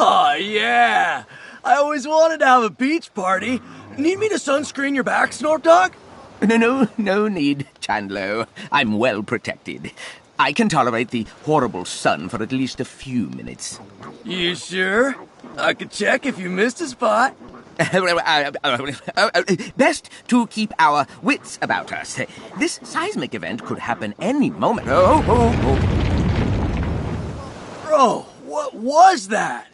Oh, yeah! I always wanted to have a beach party. Need me to sunscreen your back, Snorp Dog? No need, Chandlo. I'm well protected. I can tolerate the horrible sun for at least a few minutes. You sure? I could check if you missed a spot. Best to keep our wits about us. This seismic event could happen any moment. Oh. Bro, what was that?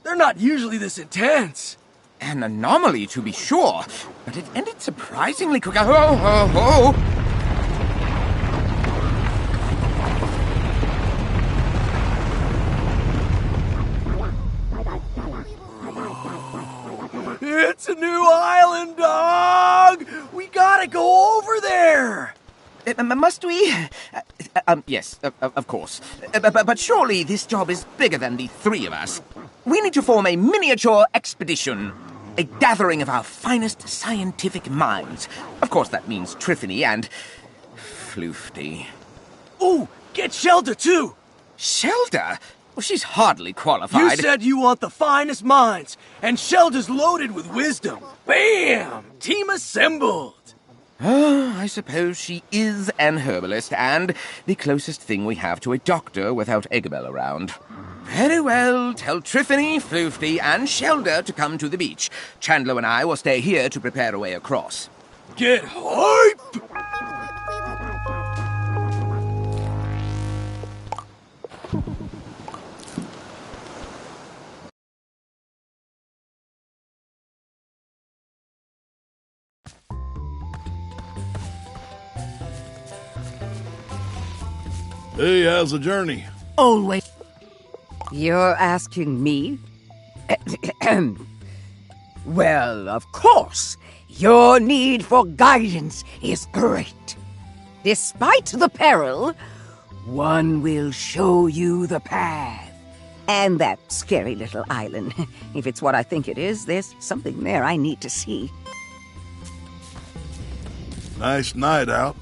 They're not usually this intense. An anomaly, to be sure, but it ended surprisingly quick. Oh. It's a new island, dog! We gotta go over there! Must we? Yes, of course. But surely this job is bigger than the three of us. We need to form a miniature expedition. A gathering of our finest scientific minds. Of course, that means Triffany and Floofty. Ooh, get Shelda, too! Shelda? Well, she's hardly qualified. You said you want the finest minds, and Shelda's loaded with wisdom. Bam! Team assembled! Oh, I suppose she is an herbalist, and the closest thing we have to a doctor without Eggabell around. Very well, tell Triffany, Floofty, and Shelda to come to the beach. Chandler and I will stay here to prepare a way across. Get hype! Hey, how's the journey? Always. You're asking me? Well, of course. Your need for guidance is great. Despite the peril, one will show you the path. And that scary little island. If it's what I think it is, there's something there I need to see. Nice night out.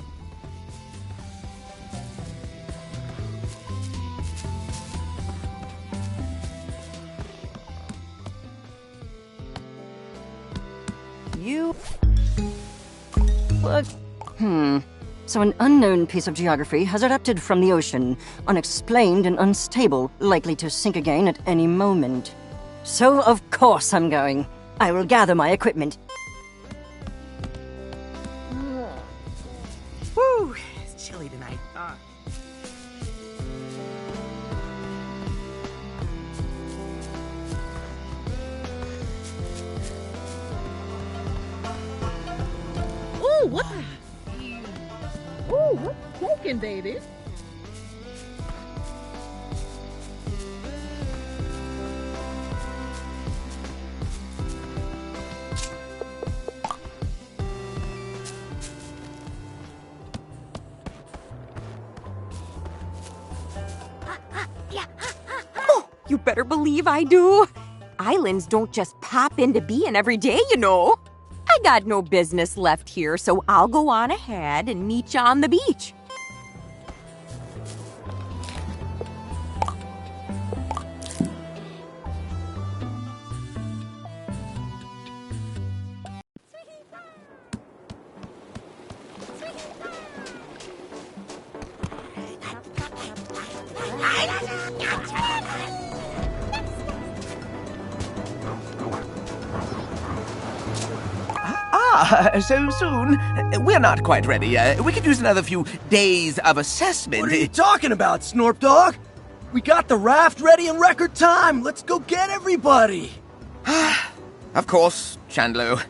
What? So an unknown piece of geography has erupted from the ocean, unexplained and unstable, likely to sink again at any moment. So of course I'm going. I will gather my equipment. Woo! It's chilly tonight. Ooh, what? Ooh, what's smoking, David? Oh, you better believe I do. Islands don't just pop into being every day, you know. I got no business left here, so I'll go on ahead and meet you on the beach. So soon? We're not quite ready. We could use another few days of assessment. What are you talking about, Snorp Dog? We got the raft ready in record time. Let's go get everybody. Of course, Chandlo.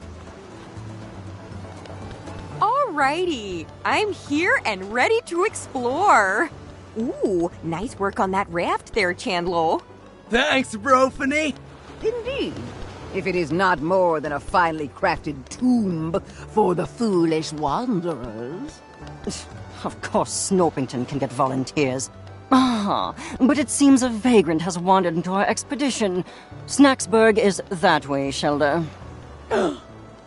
Alrighty, I'm here and ready to explore. Ooh, nice work on that raft there, Chandlo. Thanks, Brophany. Indeed. If it is not more than a finely crafted tomb for the foolish wanderers. Of course Snorpington can get volunteers. But it seems a vagrant has wandered into our expedition. Snacksburg is that way, Shelda.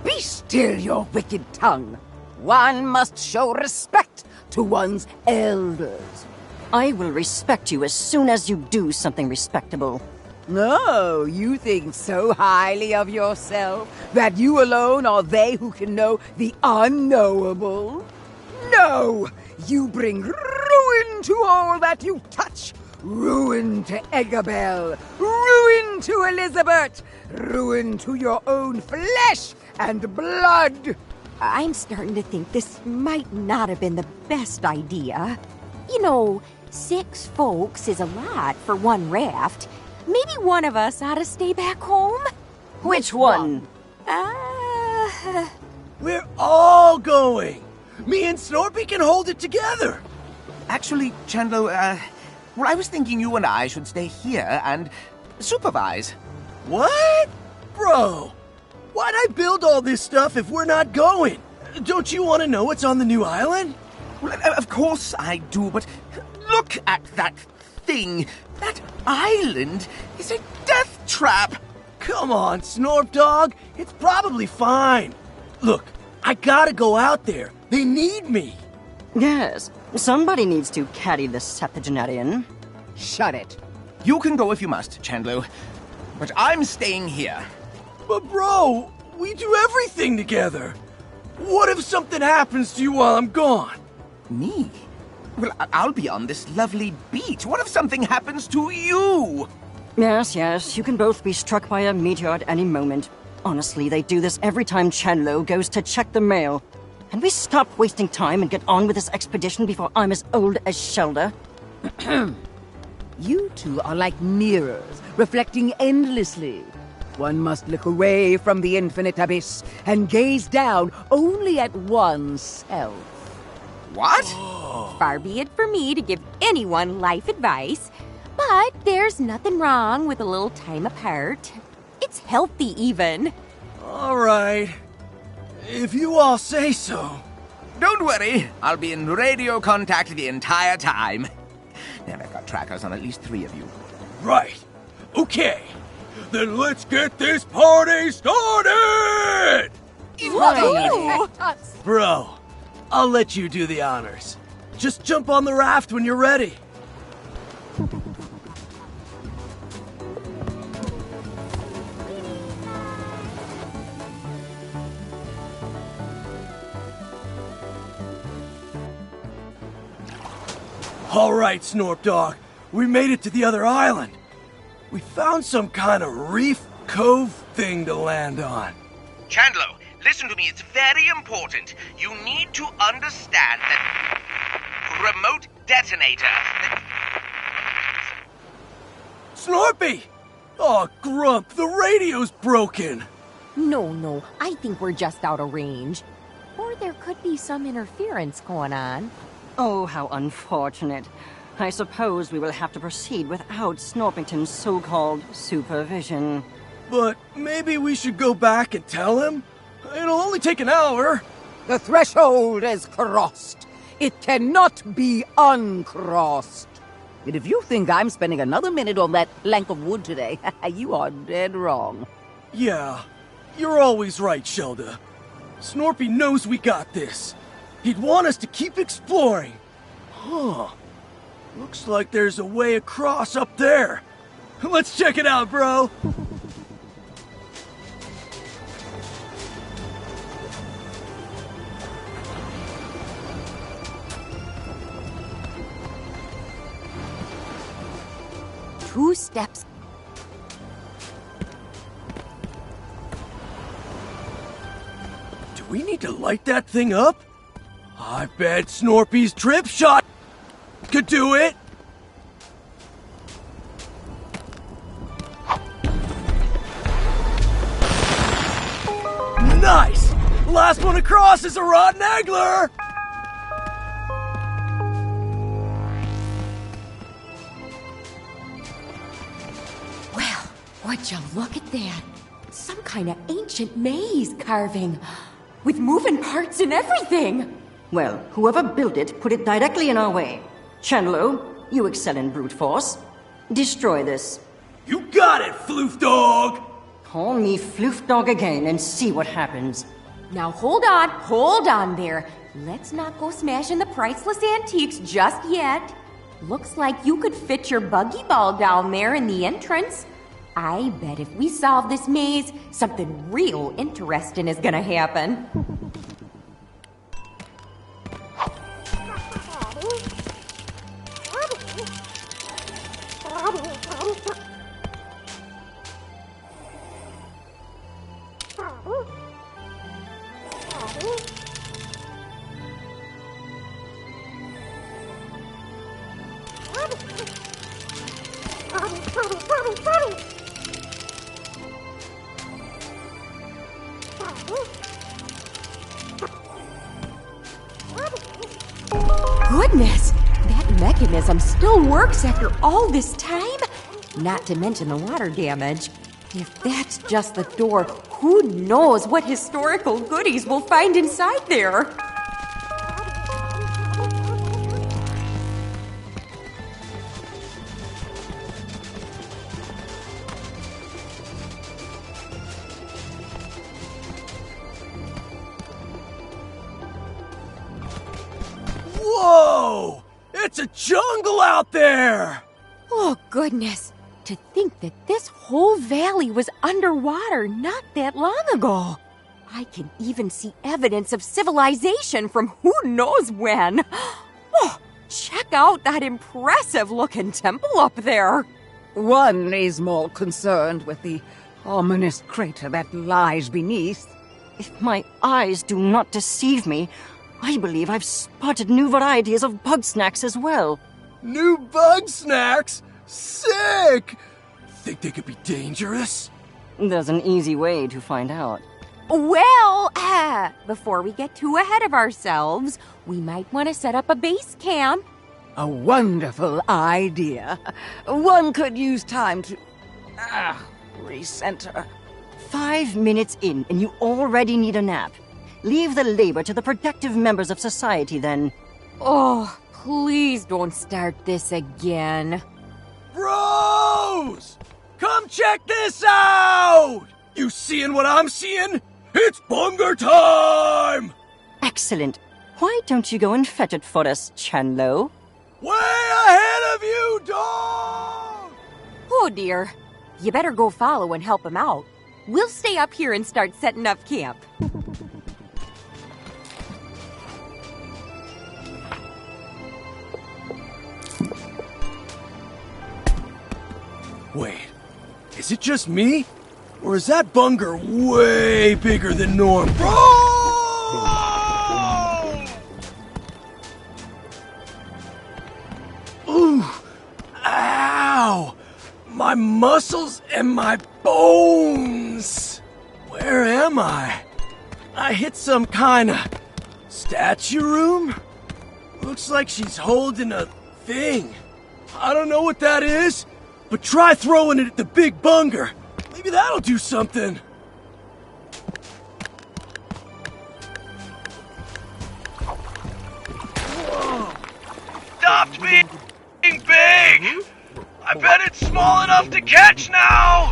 Be still your wicked tongue. One must show respect to one's elders. I will respect you as soon as you do something respectable. No, you think so highly of yourself that you alone are they who can know the unknowable? No! You bring ruin to all that you touch! Ruin to Eggabell! Ruin to Elizabeth! Ruin to your own flesh and blood! I'm starting to think this might not have been the best idea. You know, 6 folks is a lot for one raft. Maybe one of us ought to stay back home? Which one? We're all going. Me and Snorpy can hold it together. Actually, Chandler, well, I was thinking you and I should stay here and supervise. What? Bro, why'd I build all this stuff if we're not going? Don't you want to know what's on the new island? Well, of course I do, but look at that thing. That island is a death trap. Come on, Snorp Dog. It's probably fine. Look, I gotta go out there. They need me. Yes, somebody needs to carry the septuagenarian. Shut it. You can go if you must, Chandler, but I'm staying here. But bro, we do everything together. What if something happens to you while I'm gone? Me? Well, I'll be on this lovely beach. What if something happens to you? Yes, you can both be struck by a meteor at any moment. Honestly, they do this every time Chandlo goes to check the mail. Can we stop wasting time and get on with this expedition before I'm as old as Shelda? You two are like mirrors, reflecting endlessly. One must look away from the infinite abyss and gaze down only at oneself. What? Far be it for me to give anyone life advice, but there's nothing wrong with a little time apart. It's healthy, even. All right. If you all say so. Don't worry, I'll be in radio contact the entire time. And I've got trackers on at least 3 of you. Right. Okay. Then let's get this party started! Bro, I'll let you do the honors. Just jump on the raft when you're ready. All right, Snorp Dog. We made it to the other island. We found some kind of reef cove thing to land on. Chandler, listen to me. It's very important. You need to understand that remote detonator. Snorpy! Oh, Grump, the radio's broken. No, I think we're just out of range. Or there could be some interference going on. Oh, how unfortunate. I suppose we will have to proceed without Snorpington's so-called supervision. But maybe we should go back and tell him? It'll only take an hour. The threshold is crossed. It cannot be uncrossed. And if you think I'm spending another minute on that plank of wood today, you are dead wrong. Yeah, you're always right, Shelda. Snorpy knows we got this. He'd want us to keep exploring. Huh. Looks like there's a way across up there. Let's check it out, bro. Two steps. Do we need to light that thing up? I bet Snorpy's drip shot could do it. Nice! Last one across is a rotten angler! Well, would you look at that? Some kind of ancient maze carving. With moving parts and everything. Well, whoever built it put it directly in our way. Chandlo, you excel in brute force. Destroy this. You got it, Floof Dog! Call me Floof Dog again and see what happens. Now hold on there. Let's not go smashing the priceless antiques just yet. Looks like you could fit your buggy ball down there in the entrance. I bet if we solve this maze, something real interesting is gonna happen. Goodness, that mechanism still works after all this time? Not to mention the water damage. If that's just the door, who knows what historical goodies we'll find inside there? Whoa! It's a jungle out there! Oh, goodness. To think that this whole valley was underwater not that long ago. I can even see evidence of civilization from who knows when. Oh, check out that impressive-looking temple up there. One is more concerned with the ominous crater that lies beneath. If my eyes do not deceive me, I believe I've spotted new varieties of Bugsnax as well. New Bugsnax? Sick! Think they could be dangerous? There's an easy way to find out. Well, before we get too ahead of ourselves, we might want to set up a base camp. A wonderful idea. One could use time to recenter. 5 minutes in, and you already need a nap. Leave the labor to the productive members of society, then. Oh, please don't start this again. Bros! Come check this out! You seeing what I'm seeing? It's bunger time! Excellent. Why don't you go and fetch it for us, Chanlo? Way ahead of you, dog! Oh, dear. You better go follow and help him out. We'll stay up here and start setting up camp. Wait, is it just me? Or is that bunger way bigger than norm? Bro! Ooh! Ow! My muscles and my bones! Where am I? I hit some kind of statue room? Looks like she's holding a thing. I don't know what that is, but try throwing it at the big bunger. Maybe that'll do something. Whoa. Stopped being big! I bet it's small enough to catch now!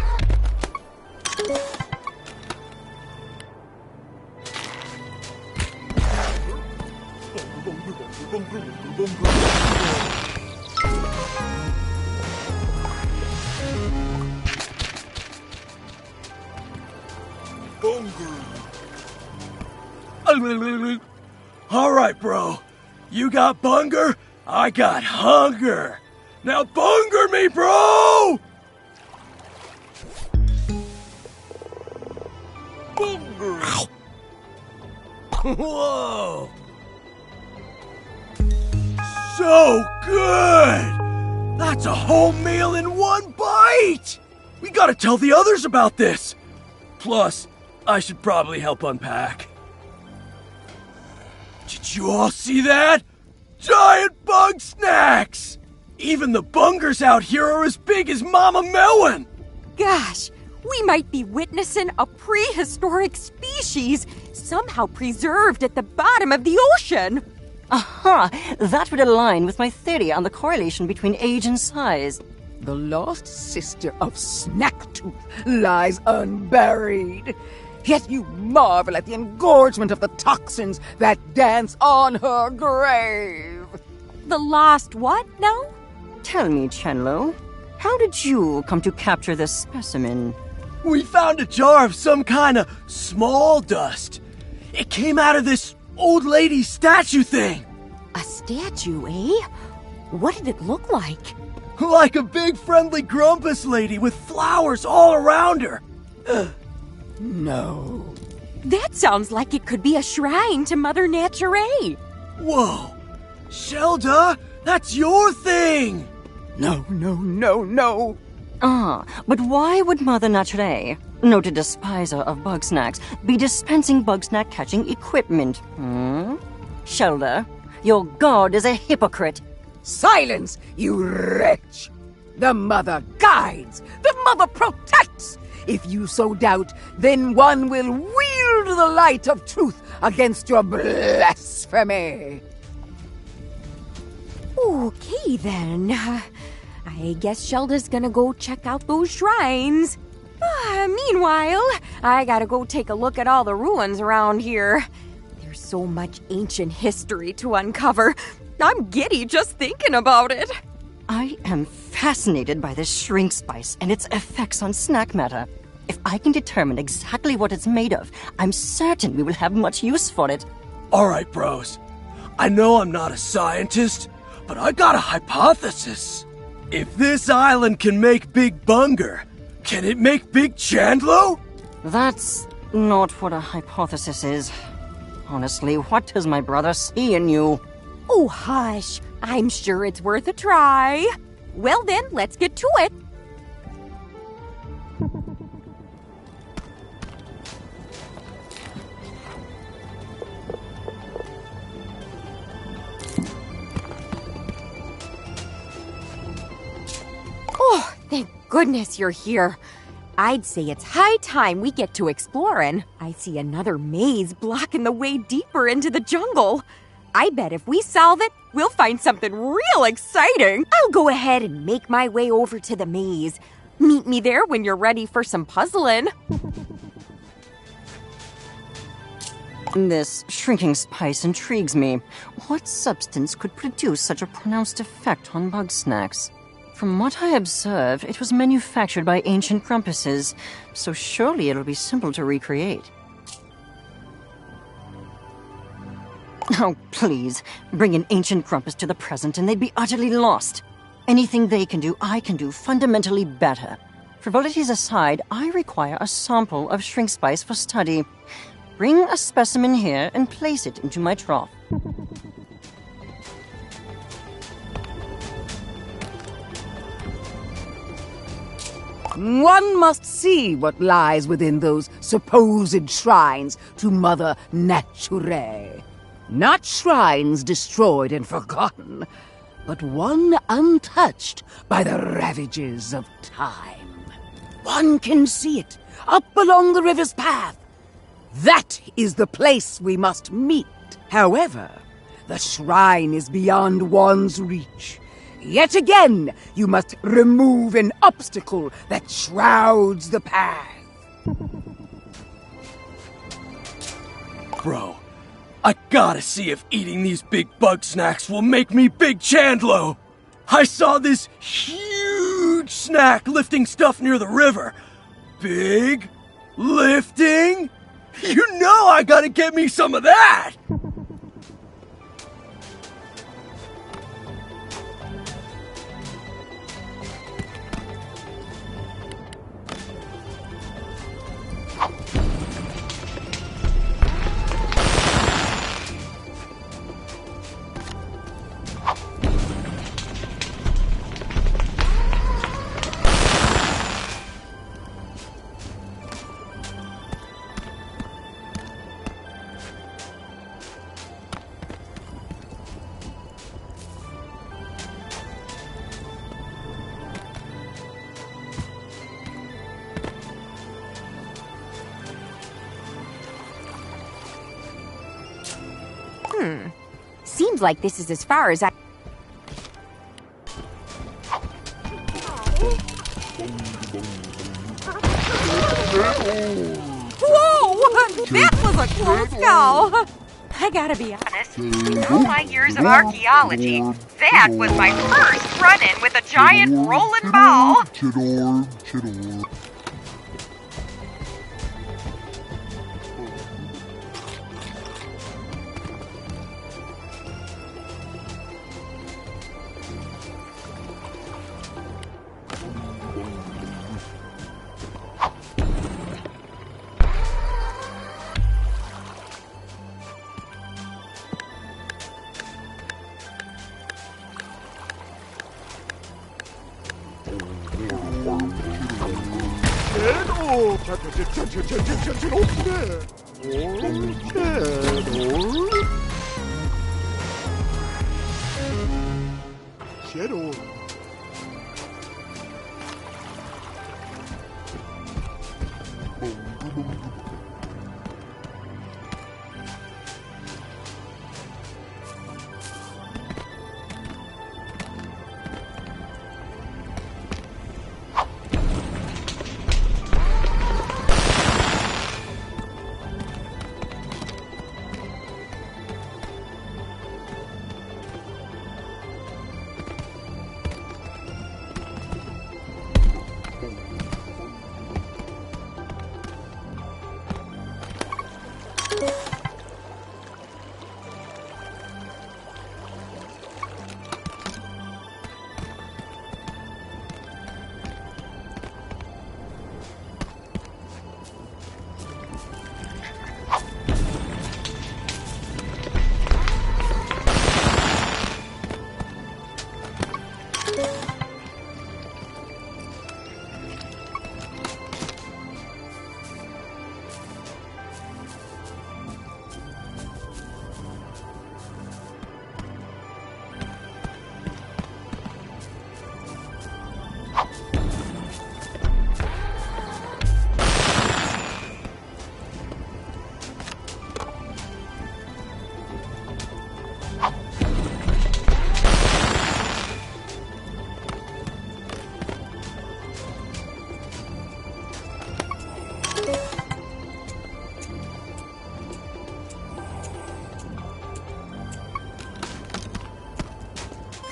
All right, bro. You got bunger, I got hunger. Now bunger me, bro! Bunger! Whoa! So good! That's a whole meal in one bite! We gotta tell the others about this. Plus, I should probably help unpack. Did you all see that? Giant Bugsnax! Even the bungers out here are as big as Mama Melon! Gosh, we might be witnessing a prehistoric species somehow preserved at the bottom of the ocean. Aha! That would align with my theory on the correlation between age and size. The lost sister of Snacktooth lies unburied. Yet you marvel at the engorgement of the toxins that dance on her grave. The lost what now? Tell me, Chanlo, how did you come to capture this specimen? We found a jar of some kind of small dust. It came out of this old lady statue thing. A statue, eh? What did it look like? Like a big friendly grumpus lady with flowers all around her. No. That sounds like it could be a shrine to Mother Nature. Whoa. Shelda, that's your thing. No, no, no, no. Ah, but why would Mother Nature, noted despiser of Bugsnax, be dispensing Bugsnax catching equipment? Shelda, your god is a hypocrite. Silence, you wretch! The mother guides, the mother protects. If you so doubt, then one will wield the light of truth against your blasphemy. Okay, then. I guess Shelda's gonna go check out those shrines. Meanwhile, I gotta go take a look at all the ruins around here. There's so much ancient history to uncover. I'm giddy just thinking about it. I am fascinated by this shrink spice and its effects on snack matter. If I can determine exactly what it's made of, I'm certain we will have much use for it. All right, bros. I know I'm not a scientist, but I got a hypothesis. If this island can make Big Bunger, can it make Big Chandlo? That's not what a hypothesis is. Honestly, what does my brother see in you? Oh, hush. I'm sure it's worth a try. Well then, let's get to it. Oh, thank goodness you're here. I'd say it's high time we get to exploring. I see another maze blocking the way deeper into the jungle. I bet if we solve it, we'll find something real exciting. I'll go ahead and make my way over to the maze. Meet me there when you're ready for some puzzling. This shrinking spice intrigues me. What substance could produce such a pronounced effect on Bugsnax? From what I observe, it was manufactured by ancient grumpuses, so surely it'll be simple to recreate. Oh, please, bring an ancient grumpus to the present and they'd be utterly lost. Anything they can do, I can do fundamentally better. Frivolities aside, I require a sample of shrink spice for study. Bring a specimen here and place it into my trough. One must see what lies within those supposed shrines to Mother Nature. Not shrines destroyed and forgotten, but one untouched by the ravages of time. One can see it up along the river's path. That is the place we must meet. However, the shrine is beyond one's reach. Yet again, you must remove an obstacle that shrouds the path. Bro, I gotta see if eating these big Bugsnax will make me Big Chandlo. I saw this huge snack lifting stuff near the river. Big? Lifting? You know I gotta get me some of that! Seems like this is as far as I... Whoa! That was a close call! I gotta be honest, in all my years of archaeology, that was my first run-in with a giant rolling ball.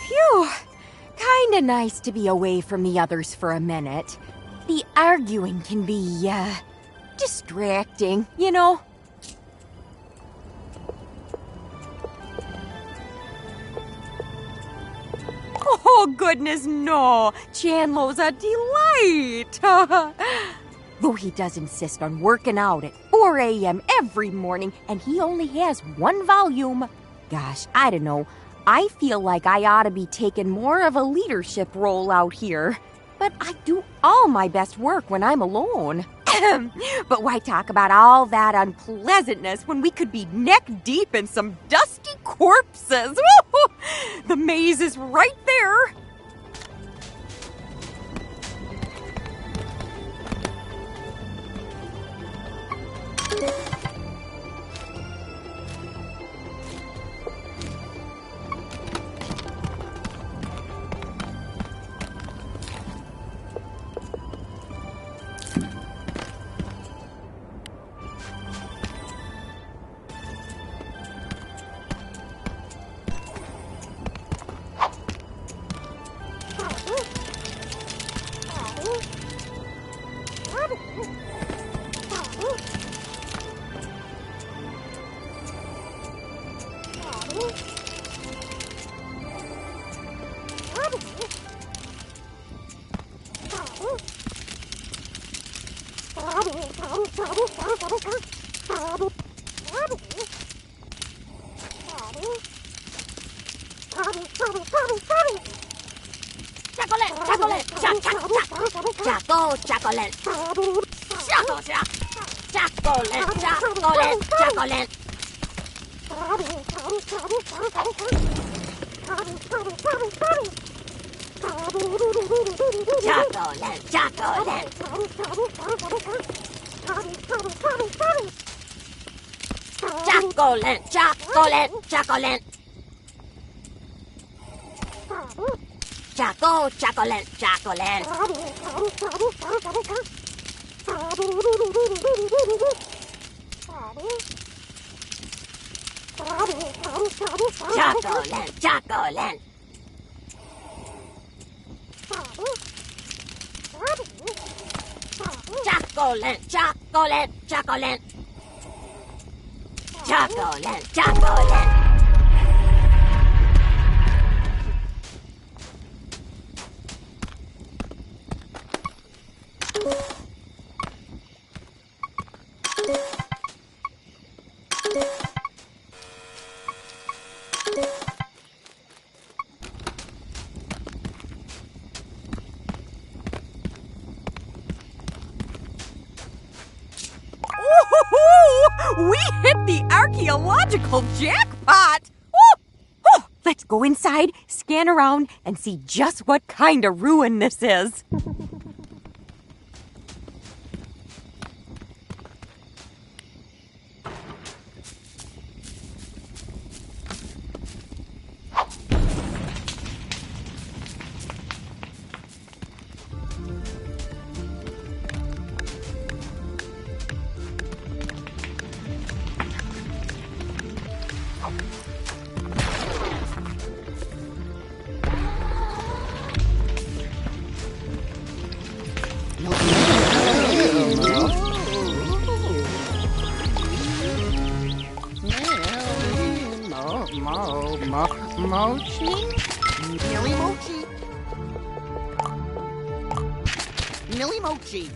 Phew! Kinda nice to be away from the others for a minute. The arguing can be, distracting, you know? Oh, goodness, no! Chandler's a delight! Though he does insist on working out at 4 a.m. every morning, and he only has one volume. Gosh, I don't know. I feel like I ought to be taking more of a leadership role out here. But I do all my best work when I'm alone. But why talk about all that unpleasantness when we could be neck deep in some dusty corpses? The maze is right there. Chocolate, chocolate. Chocolate, chocolate, chocolate. Chocolate, chocolate. We hit the archaeological jackpot! Woo! Woo! Let's go inside, scan around, and see just what kind of ruin this is. Mochi? Millie Mochi? Millie Mochi.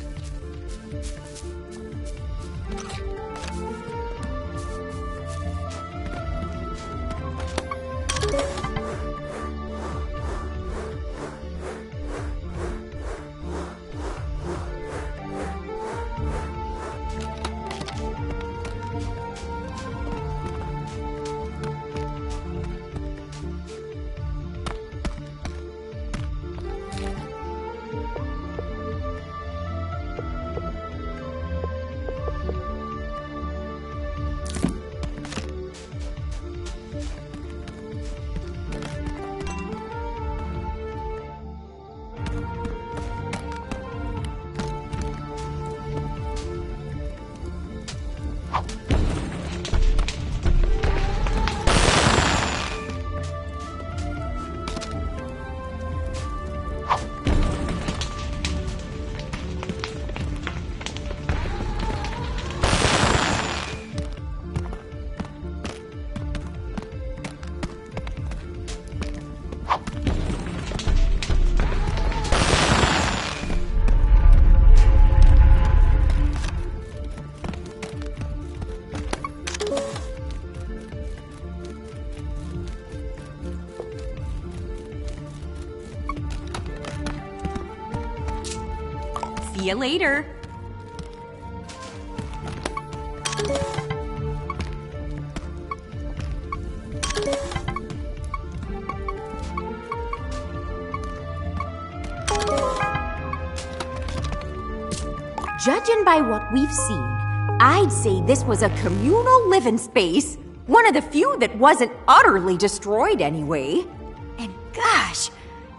See you later. Judging by what we've seen, I'd say this was a communal living space. One of the few that wasn't utterly destroyed anyway. And gosh,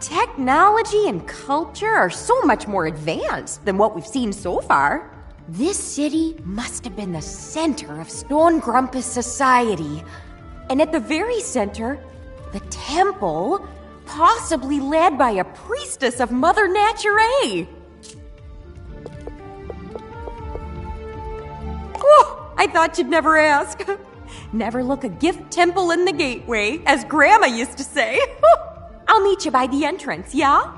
technology and culture are so much more advanced than what we've seen so far. This city must have been the center of Stone Grumpus society. And at the very center, the temple, possibly led by a priestess of Mother Nature. I thought you'd never ask. Never look a gift temple in the gateway, as Grandma used to say. I'll meet you by the entrance, yeah?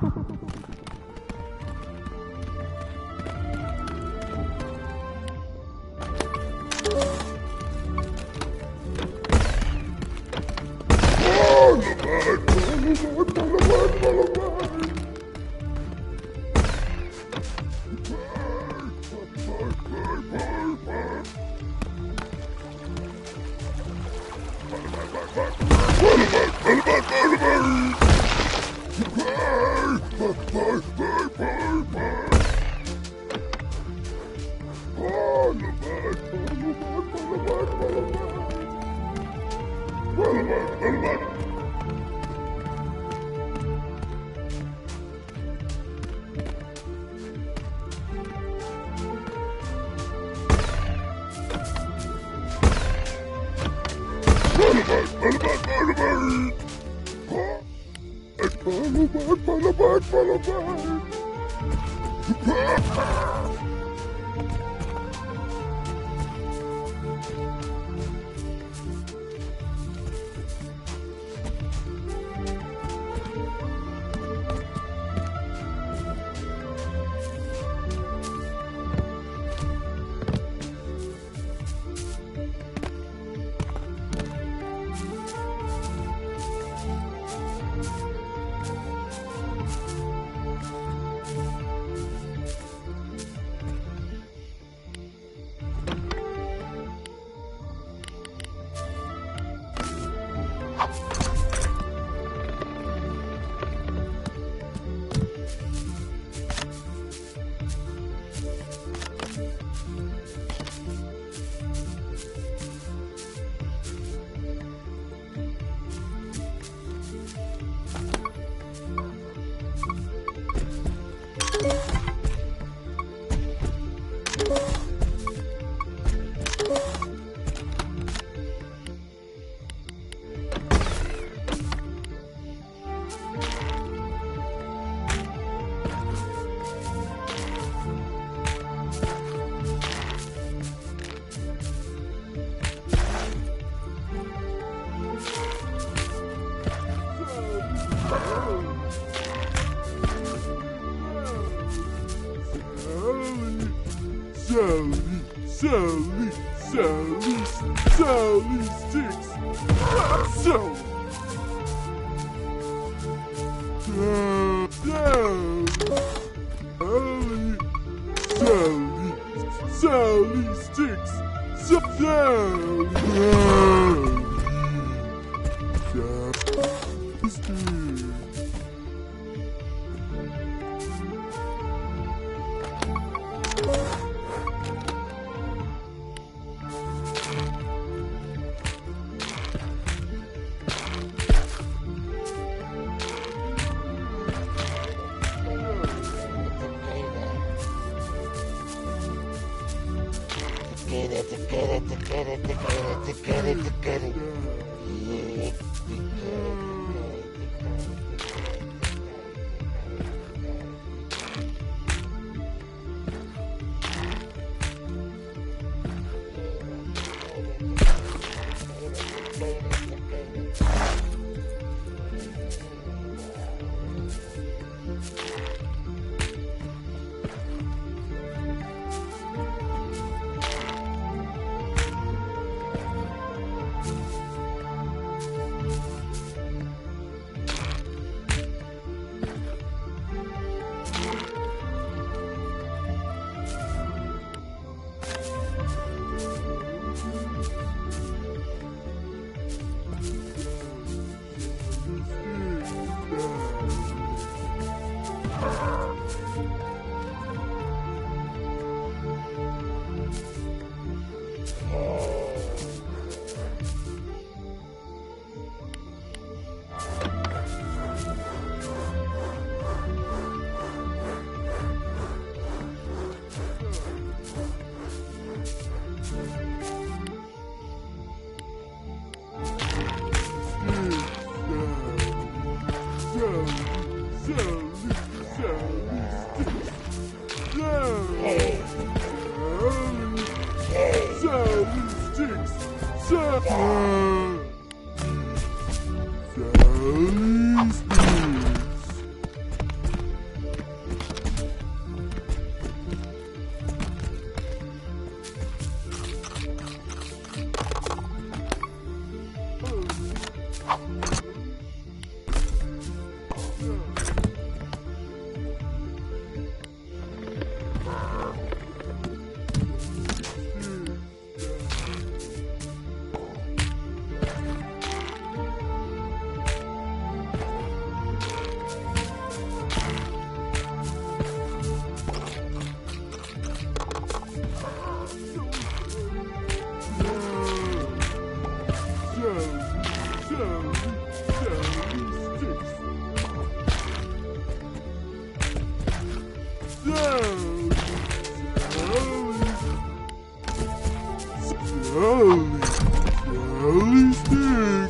Sally sticks. Sally. Sally sticks. Sally. Sally sticks.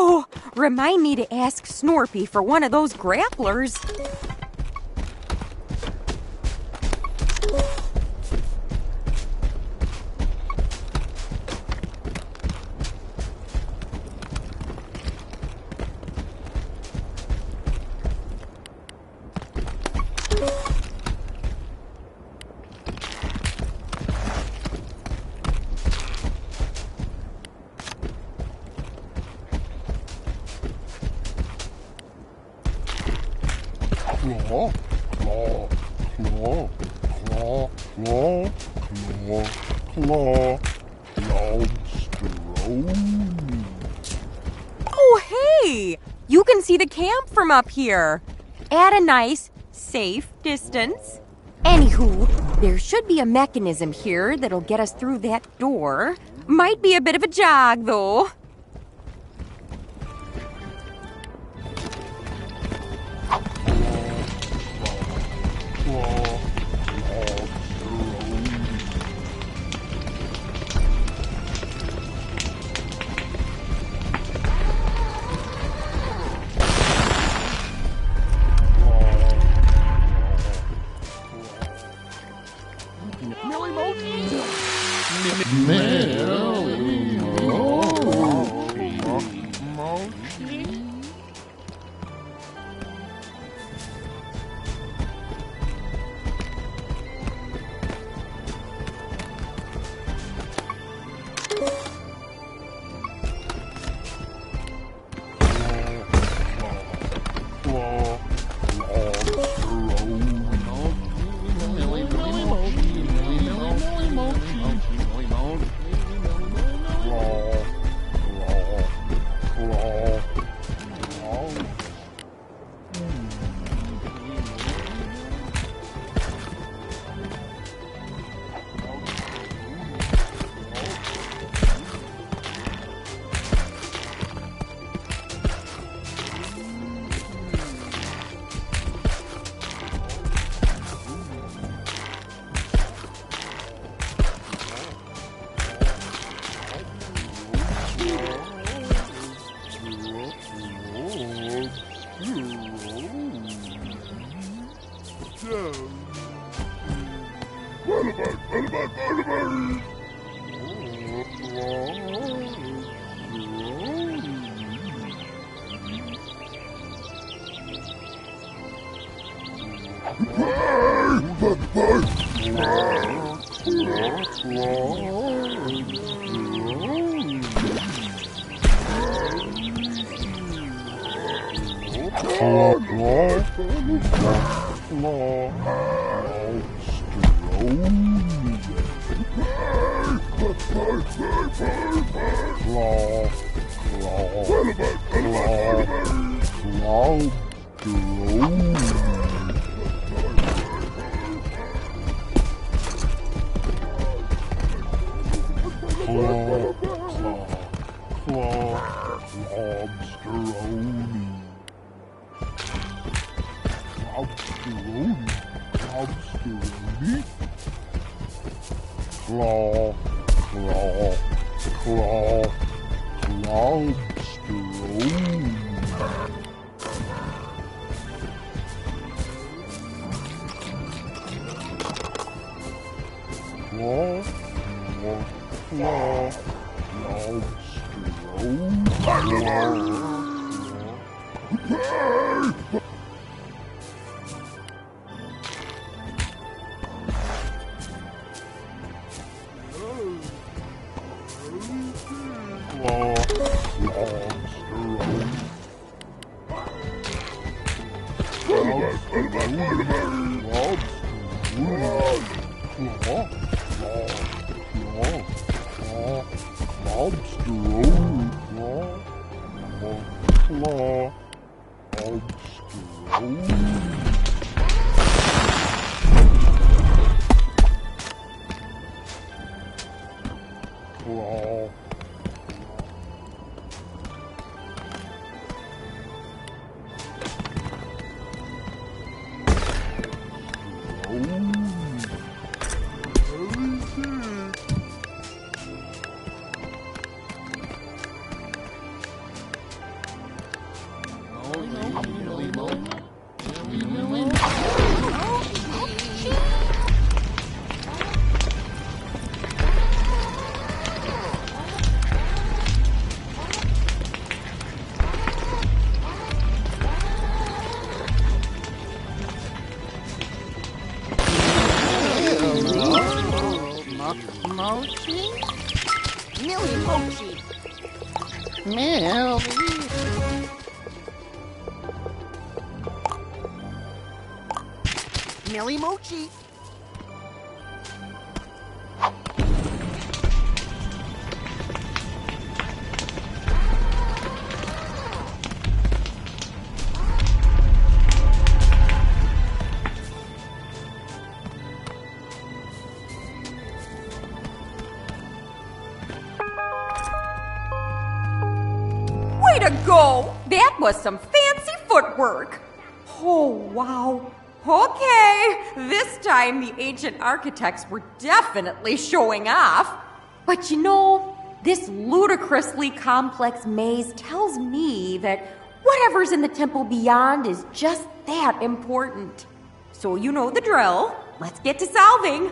Oh, remind me to ask Snorpy for one of those grapplers. Claw, claw, claw, claw, claw, claw, claw, lobsteroni. Oh, hey! You can see the camp from up here. At a nice, safe distance. Anywho, there should be a mechanism here that'll get us through that door. Might be a bit of a jog, though. Mochi? Millie Mochi. Millie. Millie Mochi. Way to go! That was some fancy footwork. Oh, wow. Okay, this time the ancient architects were definitely showing off. But you know, this ludicrously complex maze tells me that whatever's in the temple beyond is just that important. So you know the drill. Let's get to solving.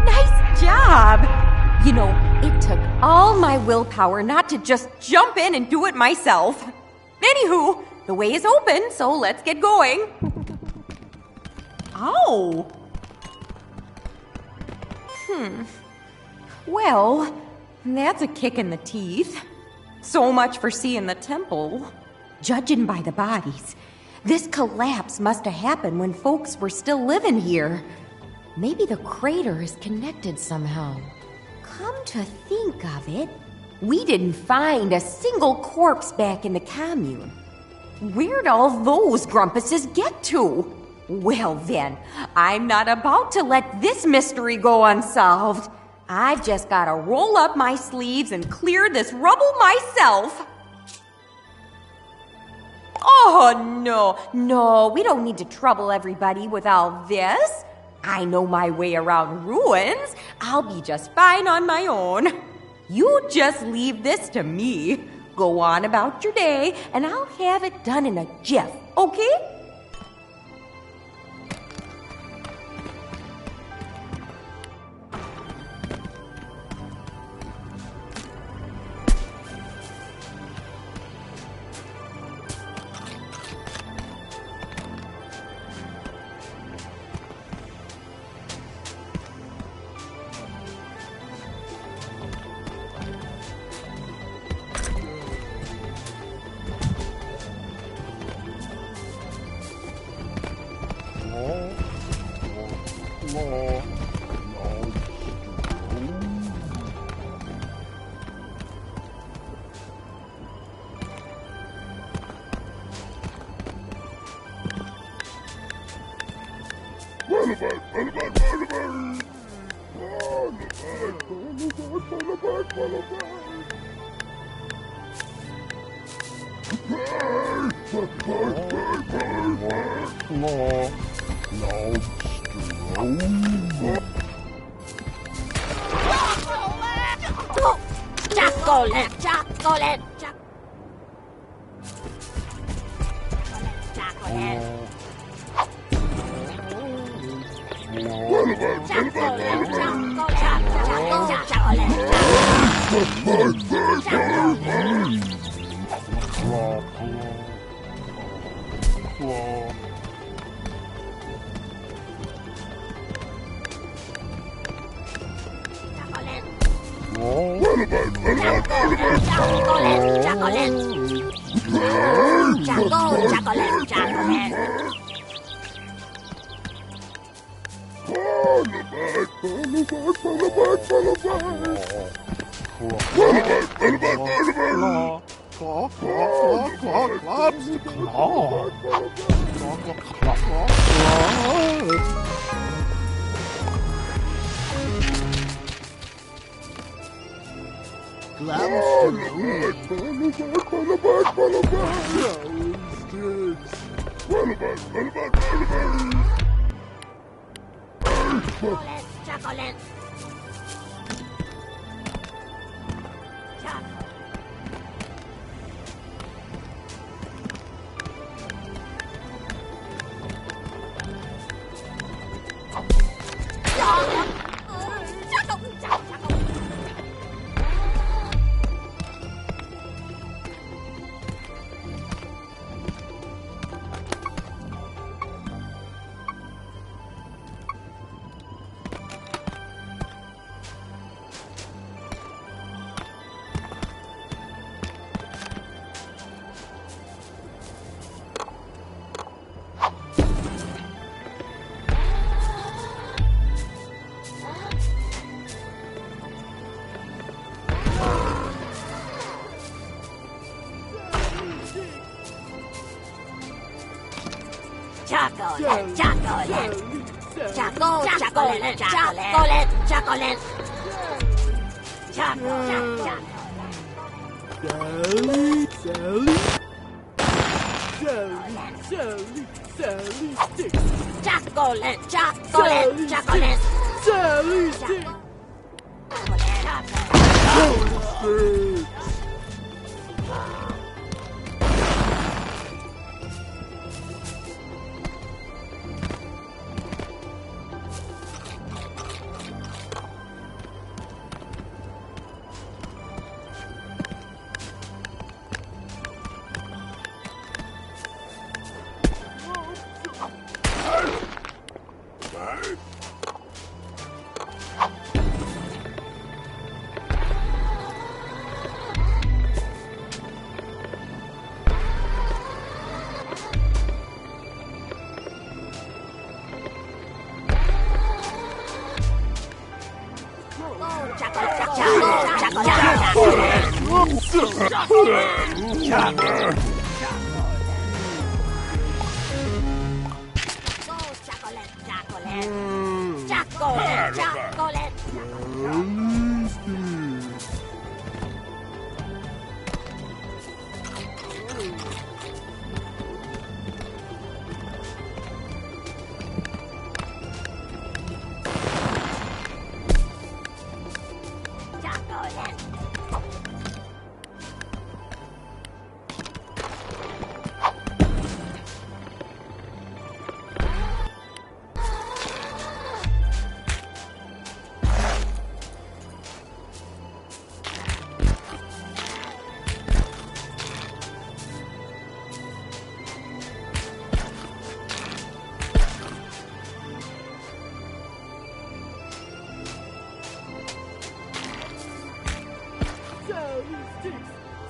Nice job! You know, it took all my willpower not to just jump in and do it myself. Anywho, the way is open, so let's get going. Ow! Well, that's a kick in the teeth. So much for seeing the temple. Judging by the bodies, this collapse must have happened when folks were still living here. Maybe the crater is connected somehow. Come to think of it, we didn't find a single corpse back in the commune. Where'd all those grumpuses get to? Well then, I'm not about to let this mystery go unsolved. I've just gotta roll up my sleeves and clear this rubble myself. Oh, no, we don't need to trouble everybody with all this. I know my way around ruins. I'll be just fine on my own. You just leave this to me. Go on about your day, and I'll have it done in a jiff, okay?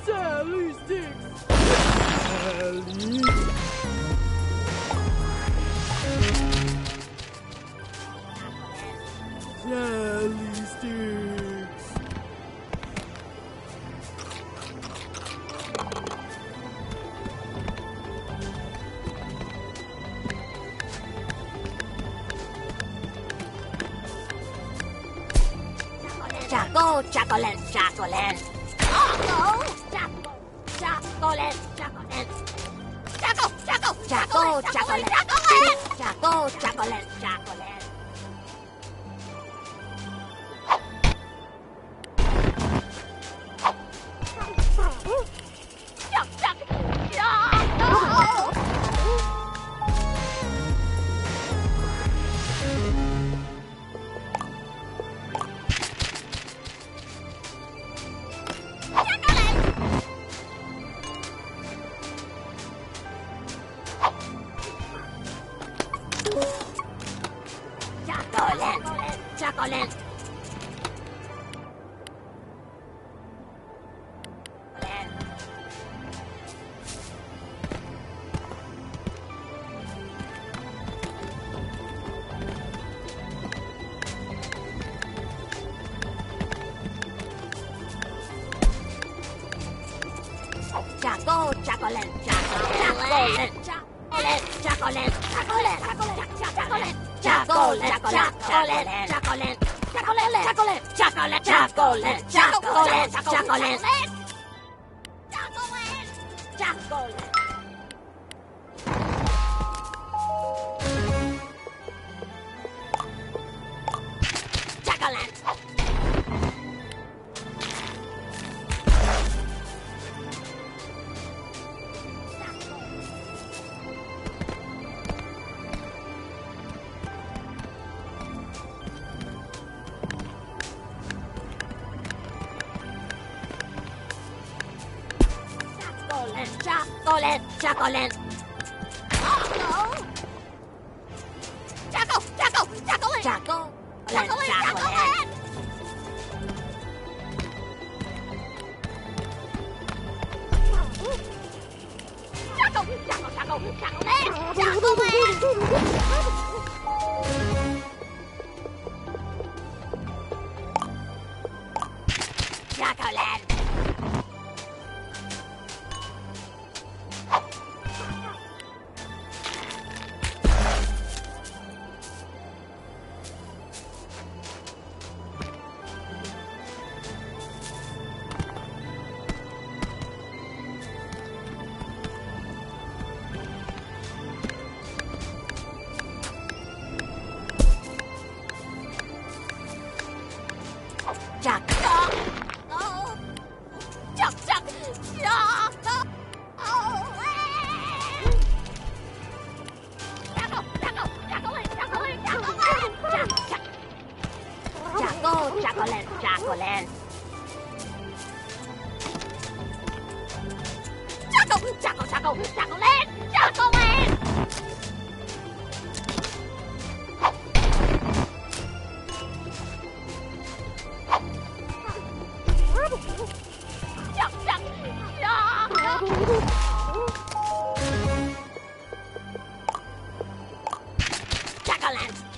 Sally sticks! Sally! Sally sticks! Chocolate, chocolate, chocolate. Oh, chocolate, chocolate. Chocolate, chocolate, chocolate, chocolate, chocolate. Chocolate. Chocolate, chocolate, chocolate, chocolate, chocolate, chocolate, chocolate, chocolate, chocolate, chocolate, chocolate, chocolate, chocolate, chocolate, chocolate, chocolate, chocolate. Chocolate, chocolate. Oh, chocolate, chocolate, chocolate. Chocolate. Chocolate.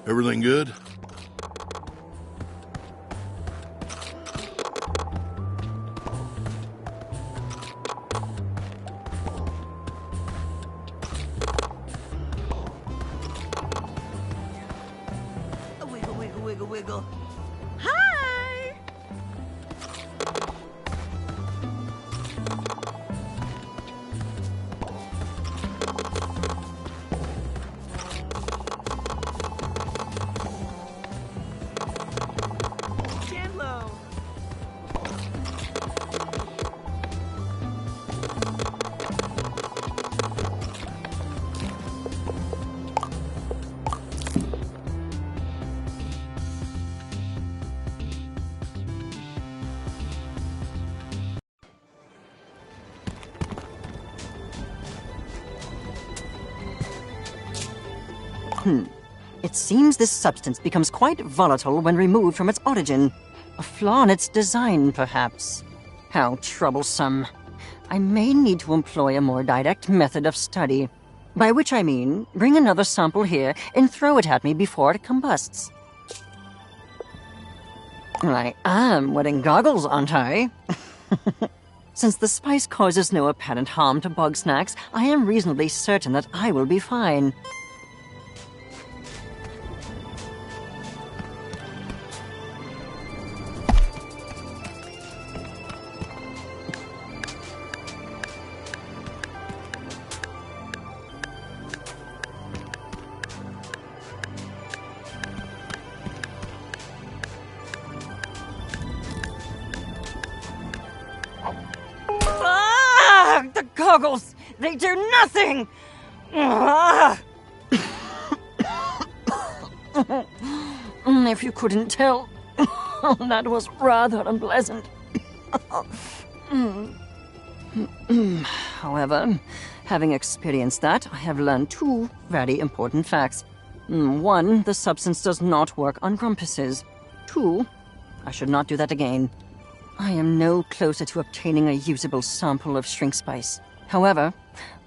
Everything good? Wiggle, wiggle, wiggle, wiggle. Hi! Chandlo. It seems this substance becomes quite volatile when removed from its origin. A flaw in its design, perhaps. How troublesome. I may need to employ a more direct method of study. By which I mean, bring another sample here and throw it at me before it combusts. I am wearing goggles, aren't I? Since the spice causes no apparent harm to Bugsnax, I am reasonably certain that I will be fine. The goggles! They do nothing! If you couldn't tell, that was rather unpleasant. However, having experienced that, I have learned two very important facts. One, the substance does not work on grumpuses. Two, I should not do that again. I am no closer to obtaining a usable sample of shrink spice. However,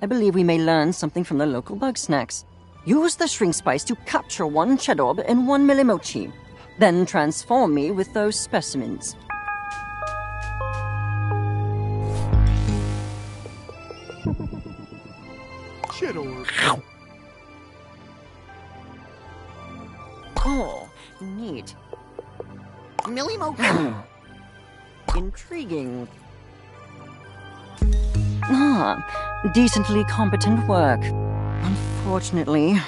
I believe we may learn something from the local Bugsnax. Use the shrink spice to capture one Chedorb and one Millimochi. Then transform me with those specimens. Chedorb. Oh, neat. Millimochi. Intriguing. Decently competent work. Unfortunately,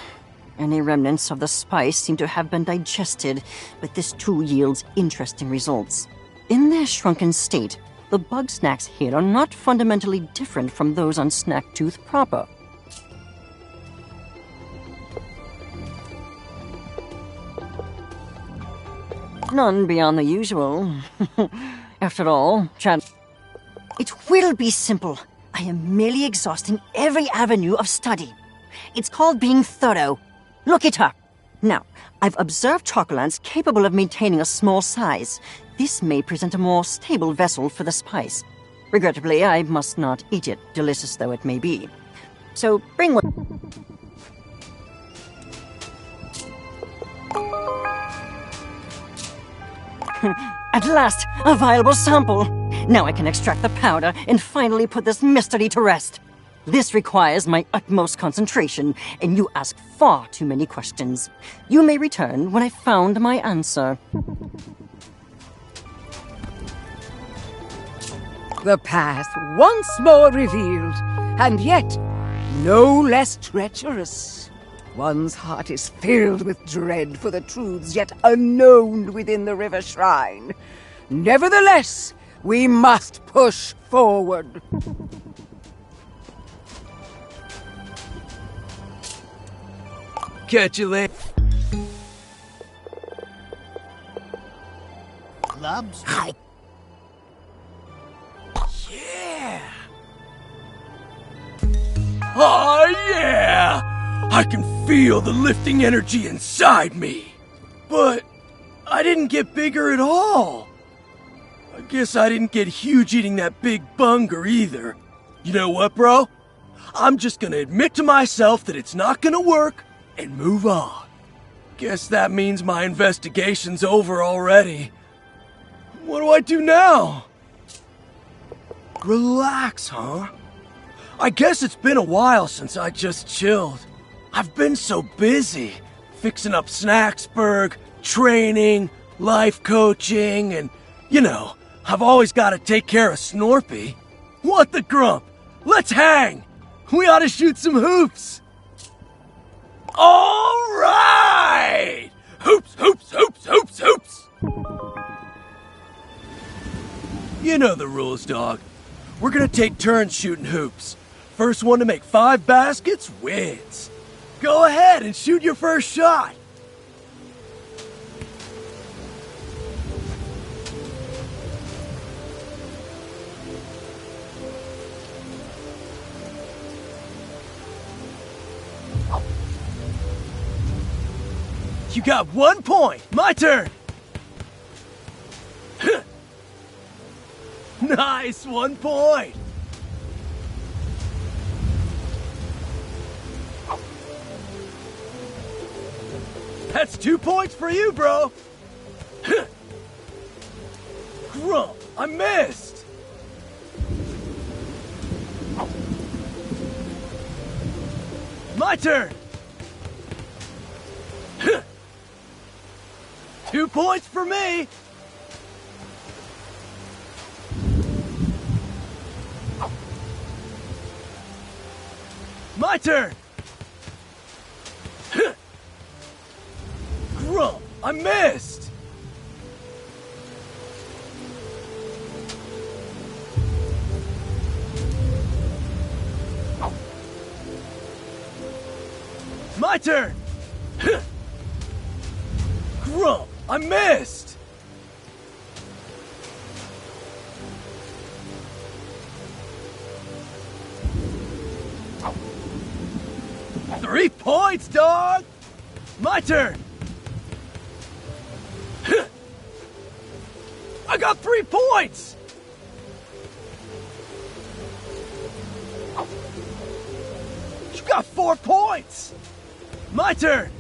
any remnants of the spice seem to have been digested, but this too yields interesting results. In their shrunken state, the Bugsnax here are not fundamentally different from those on Snacktooth proper. None beyond the usual. After all, it will be simple. I am merely exhausting every avenue of study. It's called being thorough. Look it up. Now, I've observed chocolants capable of maintaining a small size. This may present a more stable vessel for the spice. Regrettably, I must not eat it, delicious though it may be. So, bring one. At last, a viable sample. Now I can extract the powder and finally put this mystery to rest. This requires my utmost concentration, and you ask far too many questions. You may return when I've found my answer. The path once more revealed, and yet no less treacherous. One's heart is filled with dread for the truths yet unknown within the river shrine. Nevertheless, we must push forward. Catch you later. Clubs? Yeah! Oh, yeah! I can feel the lifting energy inside me. But I didn't get bigger at all. I guess I didn't get huge eating that big bunger either. You know what, bro? I'm just gonna admit to myself that it's not gonna work and move on. Guess that means my investigation's over already. What do I do now? Relax, huh? I guess it's been a while since I just chilled. I've been so busy, fixing up Snacksburg, training, life coaching, and, I've always got to take care of Snorpy. What the grump? Let's hang! We ought to shoot some hoops! All right! Hoops, hoops, hoops, hoops, hoops! You know the rules, dog. We're gonna take turns shooting hoops. First one to make 5 baskets wins. Go ahead and shoot your first shot. You got 1 point. My turn. Nice, 1 point. That's 2 points for you, bro. Grump, I missed. My turn. 2 points for me. My turn. Grump, I missed. My turn. Grump, I missed. Three points, dog. My turn. I got 3 points. You got 4 points. My turn.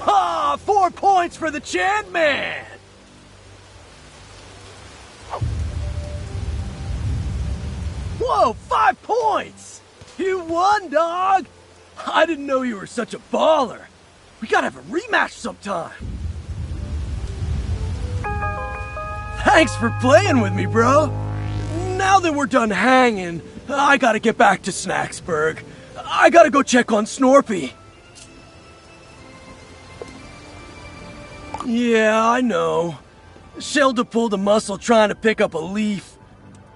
Ah, 4 points for the Chant Man. Whoa, 5 points. You won, dog. I didn't know you were such a baller. We gotta have a rematch sometime. Thanks for playing with me, bro. Now that we're done hanging, I gotta get back to Snacksburg. I gotta go check on Snorpy. Yeah, I know. Shelda pulled a muscle trying to pick up a leaf.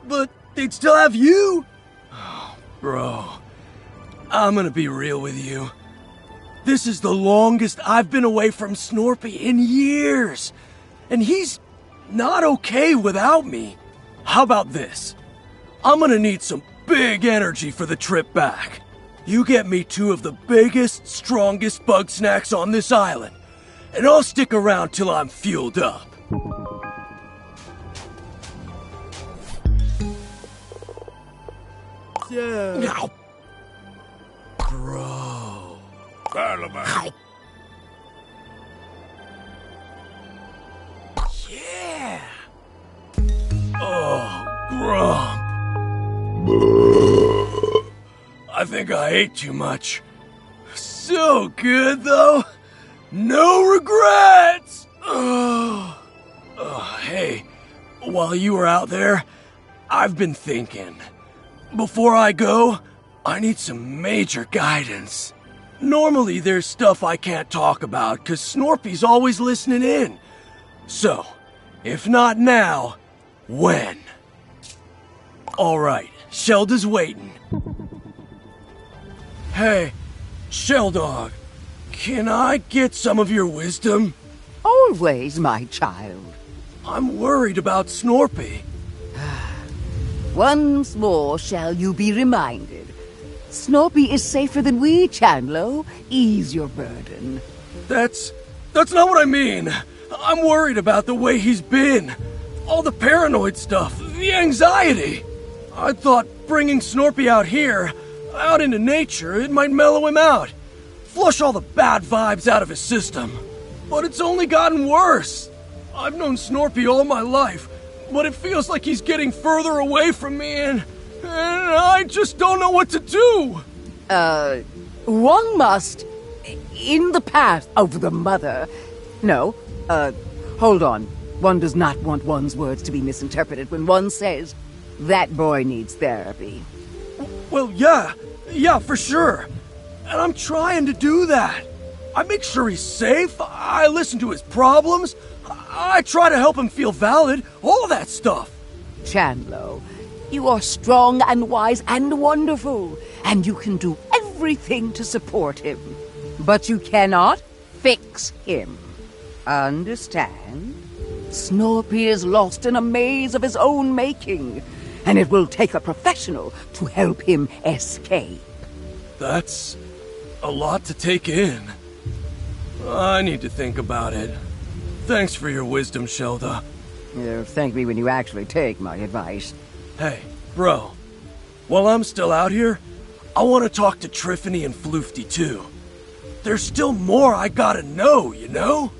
But they'd still have you? Oh, bro, I'm gonna be real with you. This is the longest I've been away from Snorpy in years. And he's not okay without me. How about this? I'm gonna need some big energy for the trip back. You get me 2 of the biggest, strongest Bugsnax on this island, and I'll stick around till I'm fueled up. Yeah. Bro. Yeah. Oh, Grump. I think I ate too much. So good, though. No regrets. Hey, while you were out there, I've been thinking. Before I go, I need some major guidance. Normally, there's stuff I can't talk about, 'cause Snorpy's always listening in. So, if not now, when? Alright, Shelda's waiting. Hey, Sheldog, can I get some of your wisdom? Always, my child. I'm worried about Snorpy. Once more shall you be reminded. Snorpy is safer than we, Chandlo. Ease your burden. That's not what I mean. I'm worried about the way he's been. All the paranoid stuff, the anxiety. I thought bringing Snorpy out here, out into nature, it might mellow him out. flush all the bad vibes out of his system. But it's only gotten worse. I've known Snorpy all my life, but it feels like he's getting further away from me, and I just don't know what to do. One must, in the path of the mother. No, hold on. One does not want one's words to be misinterpreted when one says, that boy needs therapy. Well, yeah, for sure. And I'm trying to do that. I make sure he's safe, I listen to his problems, I try to help him feel valid, all that stuff. Chandlo, you are strong and wise and wonderful, and you can do everything to support him. But you cannot fix him. Understand? Snorpy is lost in a maze of his own making, and it will take a professional to help him escape. That's a lot to take in. I need to think about it. Thanks for your wisdom, Shelda. Thank me when you actually take my advice. Hey, bro. While I'm still out here, I want to talk to Triffany and Floofty too. There's still more I gotta know, you know?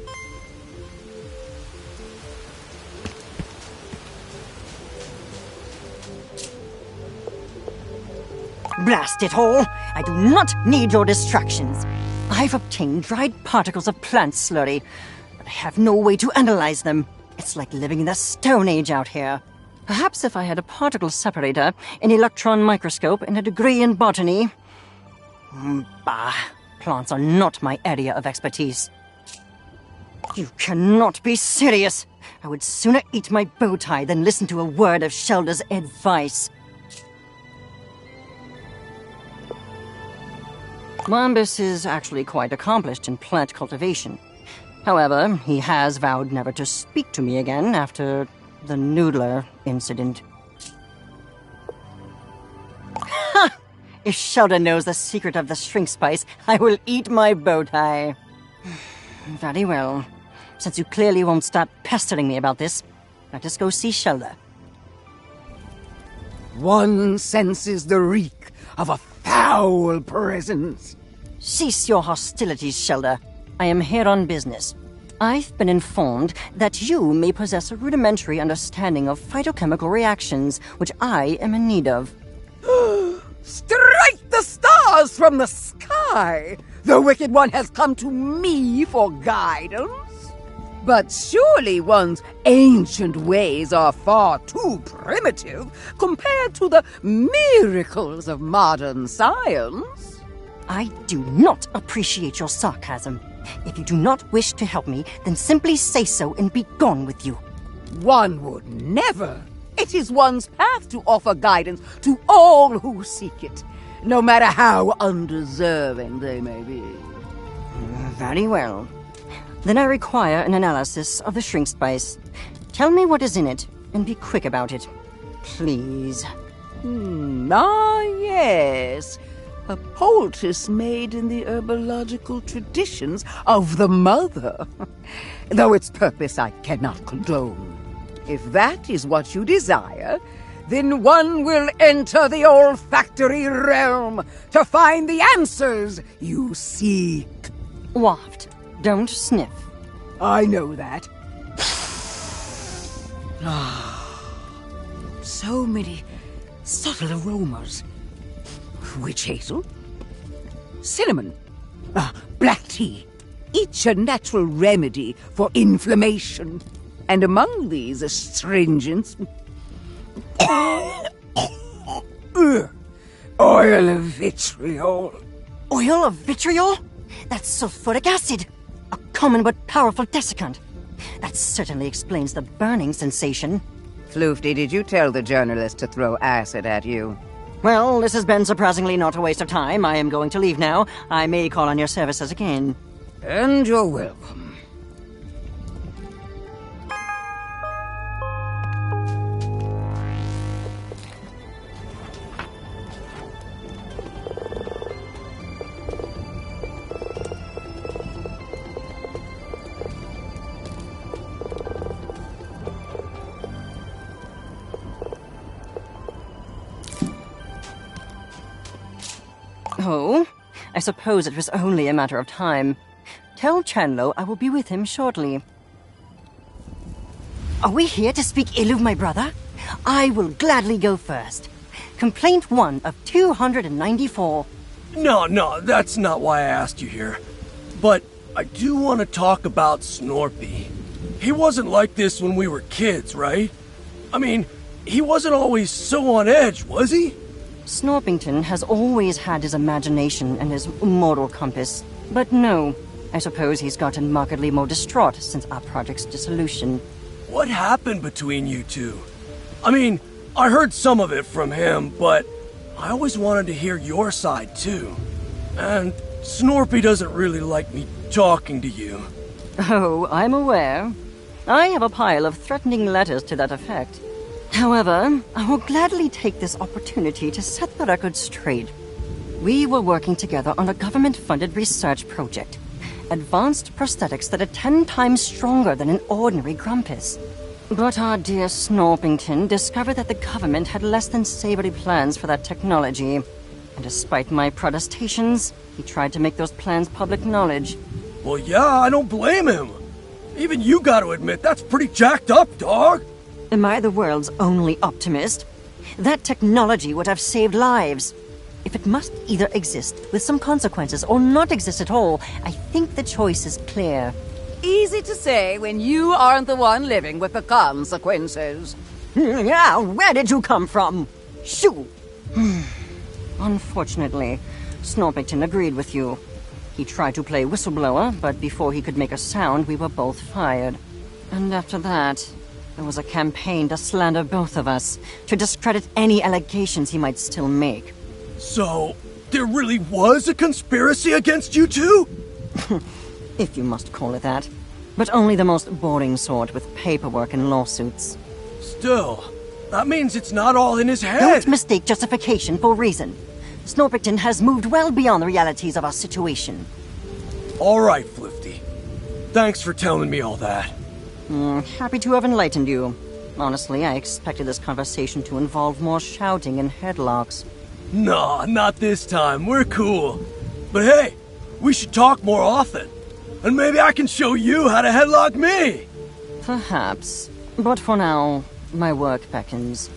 Blast it all! I do not need your distractions. I've obtained dried particles of plant slurry, but I have no way to analyze them. It's like living in the Stone Age out here. Perhaps if I had a particle separator, an electron microscope, and a degree in botany. Bah, plants are not my area of expertise. You cannot be serious. I would sooner eat my bow tie than listen to a word of Shelda's advice. Mombus is actually quite accomplished in plant cultivation. However, he has vowed never to speak to me again after the Noodler incident. Ha! If Shelda knows the secret of the shrink spice, I will eat my bow tie. Very well. Since you clearly won't stop pestering me about this, let us go see Shelda. One senses the reek of a foul presence. Cease your hostilities, Shelda. I am here on business. I've been informed that you may possess a rudimentary understanding of phytochemical reactions, which I am in need of. Strike the stars from the sky! The Wicked One has come to me for guidance. But surely one's ancient ways are far too primitive compared to the miracles of modern science. I do not appreciate your sarcasm. If you do not wish to help me, then simply say so and be gone with you. One would never. It is one's path to offer guidance to all who seek it, no matter how undeserving they may be. Very well. Then I require an analysis of the shrink spice. Tell me what is in it, and be quick about it. Please. Yes. A poultice made in the herbological traditions of the mother. Though its purpose I cannot condone. If that is what you desire, then one will enter the olfactory realm to find the answers you seek. Waft. Don't sniff. I know that. So many subtle aromas. Witch hazel, cinnamon, black tea, each a natural remedy for inflammation. And among these astringents, oil of vitriol. Oil of vitriol? That's sulfuric acid, a common but powerful desiccant. That certainly explains the burning sensation. Floofty, did you tell the journalist to throw acid at you? Well, this has been surprisingly not a waste of time. I am going to leave now. I may call on your services again. And you're welcome. Oh, I suppose it was only a matter of time. Tell Chandlo I will be with him shortly. Are we here to speak ill of my brother? I will gladly go first. Complaint 1 of 294. No, that's not why I asked you here. But I do want to talk about Snorpy. He wasn't like this when we were kids, right? I mean, he wasn't always so on edge, was he? Snorpington has always had his imagination and his moral compass. But no, I suppose he's gotten markedly more distraught since our project's dissolution. What happened between you two? I mean, I heard some of it from him, but I always wanted to hear your side too. And Snorpy doesn't really like me talking to you. Oh, I'm aware. I have a pile of threatening letters to that effect. However, I will gladly take this opportunity to set the record straight. We were working together on a government-funded research project. Advanced prosthetics that are 10 times stronger than an ordinary Grumpus. But our dear Snorpington discovered that the government had less than savory plans for that technology. And despite my protestations, he tried to make those plans public knowledge. Well, yeah, I don't blame him. Even you gotta admit, that's pretty jacked up, dog. Am I the world's only optimist? That technology would have saved lives. If it must either exist with some consequences or not exist at all, I think the choice is clear. Easy to say when you aren't the one living with the consequences. Yeah, where did you come from? Shoo! Unfortunately, Snorpington agreed with you. He tried to play whistleblower, but before he could make a sound, we were both fired. And after that, there was a campaign to slander both of us, to discredit any allegations he might still make. So, there really was a conspiracy against you two? If you must call it that. But only the most boring sort with paperwork and lawsuits. Still, that means it's not all in his head. Don't mistake justification for reason. Snorpington has moved well beyond the realities of our situation. All right, Flifty. Thanks for telling me all that. Happy to have enlightened you. Honestly, I expected this conversation to involve more shouting and headlocks. Nah, not this time. We're cool. But hey, we should talk more often. And maybe I can show you how to headlock me. Perhaps. But for now, my work beckons.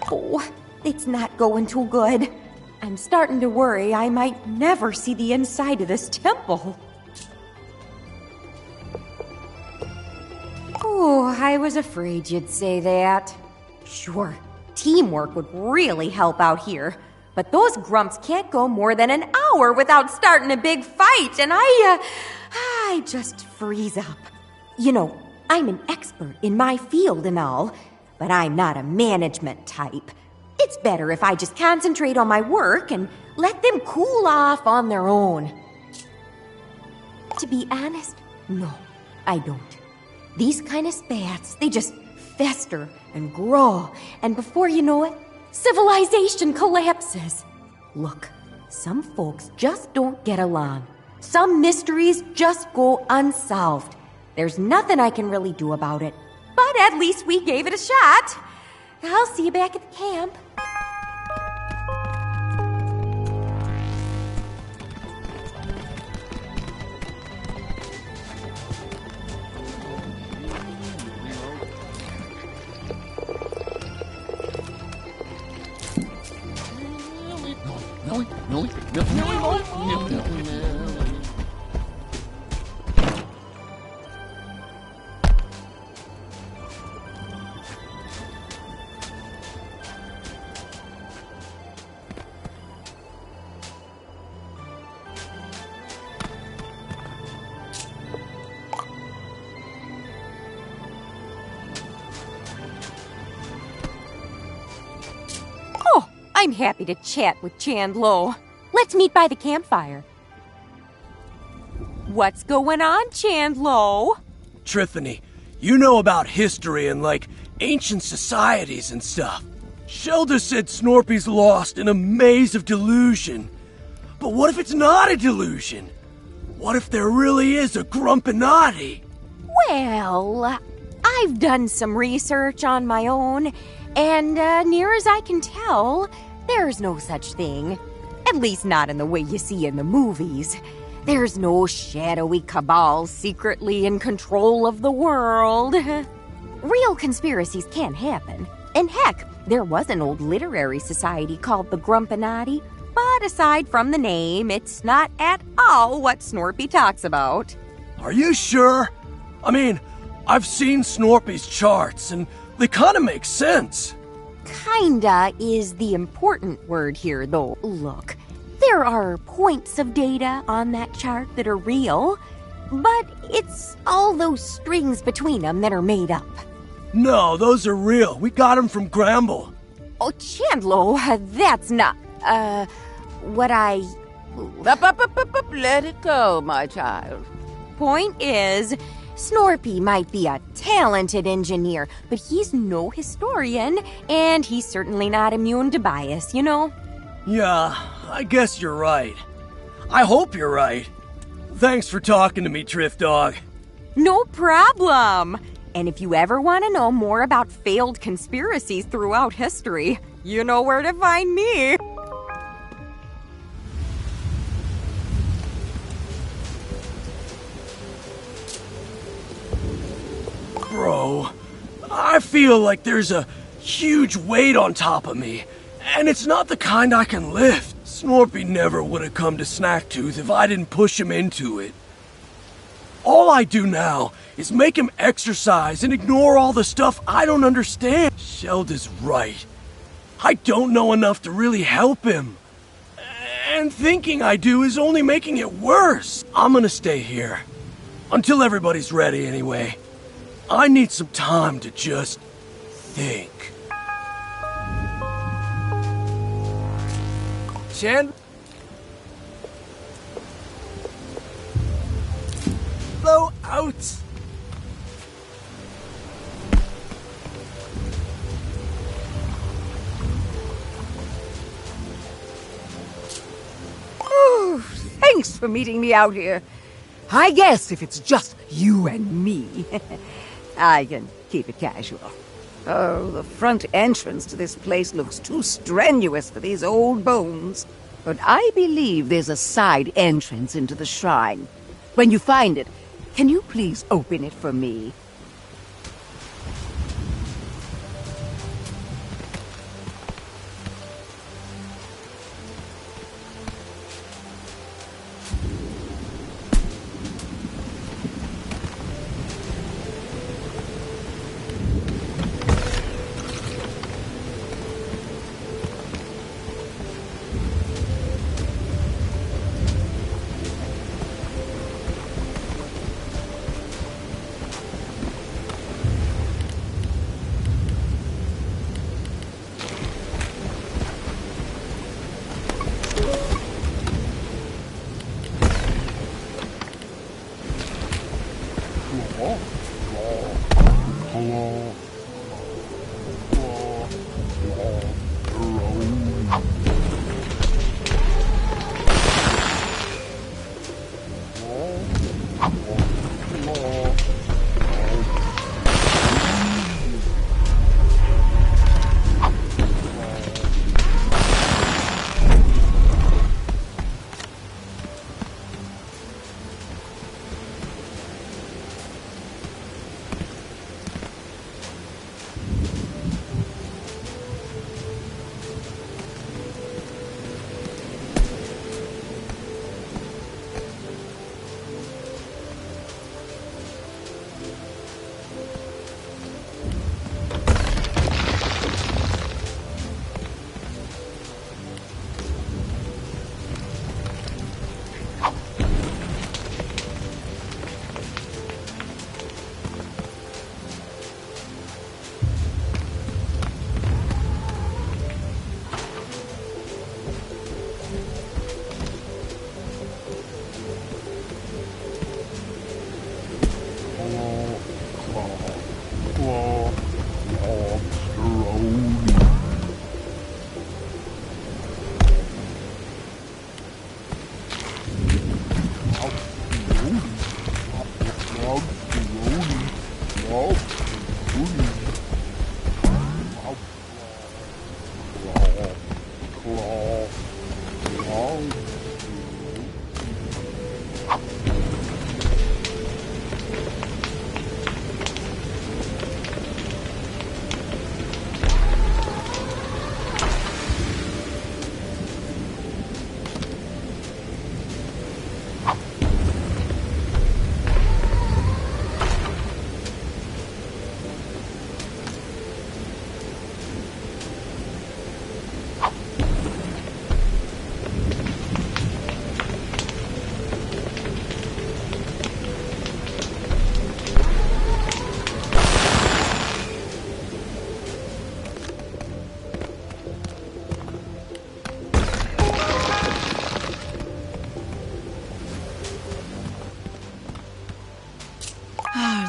Oh, it's not going too good. I'm starting to worry I might never see the inside of this temple. Oh, I was afraid you'd say that. Sure, teamwork would really help out here. But those grumps can't go more than an hour without starting a big fight, and I just freeze up. You know, I'm an expert in my field and all, but I'm not a management type. It's better if I just concentrate on my work and let them cool off on their own. To be honest, no, I don't. These kind of spats, they just fester and grow, and before you know it, civilization collapses. Look, some folks just don't get along. Some mysteries just go unsolved. There's nothing I can really do about it. But at least we gave it a shot. I'll see you back at the camp. I'm happy to chat with Chandlo. Let's meet by the campfire. What's going on, Chandlo? Trithany, you know about history and, like, ancient societies and stuff. Shelda said Snorpy's lost in a maze of delusion. But what if it's not a delusion? What if there really is a Grumpinati? Well, I've done some research on my own, and near as I can tell, there's no such thing. At least not in the way you see in the movies. There's no shadowy cabal secretly in control of the world. Real conspiracies can happen. And heck, there was an old literary society called the Grumpinati, but aside from the name, it's not at all what Snorpy talks about. Are you sure? I mean, I've seen Snorpy's charts, and they kind of make sense. Kinda is the important word here, though. Look, there are points of data on that chart that are real, but it's all those strings between them that are made up. No, those are real. We got them from Gramble. Oh, Chandlo, that's not, what I... Let it go, my child. Point is, Snorpy might be a talented engineer, but he's no historian, and he's certainly not immune to bias, you know? Yeah, I guess you're right. I hope you're right. Thanks for talking to me, Triff Dog. No problem. And if you ever want to know more about failed conspiracies throughout history, you know where to find me. Bro, I feel like there's a huge weight on top of me, and it's not the kind I can lift. Snorpy never would have come to Snacktooth if I didn't push him into it. All I do now is make him exercise and ignore all the stuff I don't understand. Shelda's right. I don't know enough to really help him. And thinking I do is only making it worse. I'm gonna stay here. Until everybody's ready, anyway. I need some time to just think. Chan? Blow out! Oh, thanks for meeting me out here. I guess if it's just you and me, I can keep it casual. Oh, the front entrance to this place looks too strenuous for these old bones. But I believe there's a side entrance into the shrine. When you find it, can you please open it for me?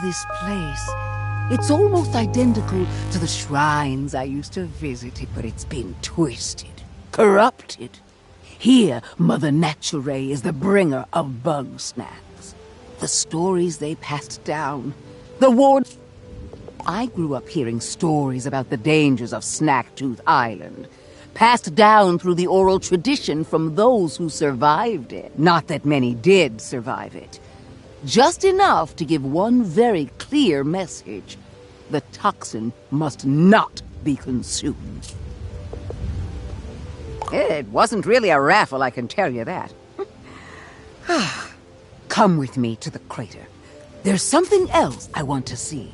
This place. It's almost identical to the shrines I used to visit, but it's been twisted, corrupted. Here, Mother Nature is the bringer of Bugsnax. The stories they passed down, the ward. I grew up hearing stories about the dangers of Snacktooth Island, passed down through the oral tradition from those who survived it. Not that many did survive it. Just enough to give one very clear message. The toxin must not be consumed. It wasn't really a raffle, I can tell you that. Come with me to the crater. There's something else I want to see.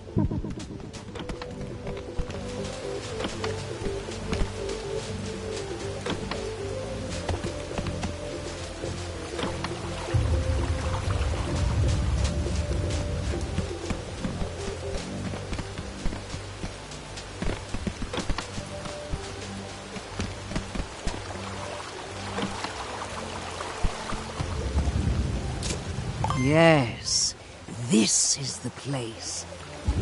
Yes, this is the place.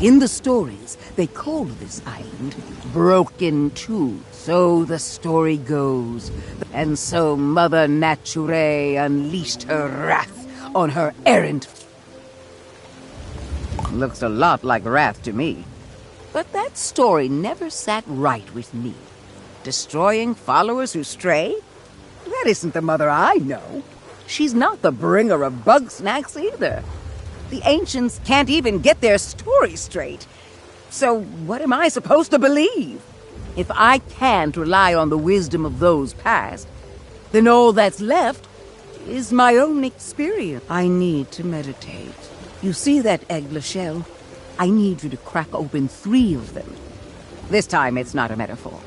In the stories, they called this island Broken Tooth. So the story goes. And so Mother Nature unleashed her wrath on her errant. Looks a lot like wrath to me. But that story never sat right with me. Destroying followers who stray? That isn't the mother I know. She's not the bringer of Bugsnax either. The ancients can't even get their story straight. So what am I supposed to believe? If I can't rely on the wisdom of those past, then all that's left is my own experience. I need to meditate. You see that eggler shell? I need you to crack open 3 of them. This time it's not a metaphor.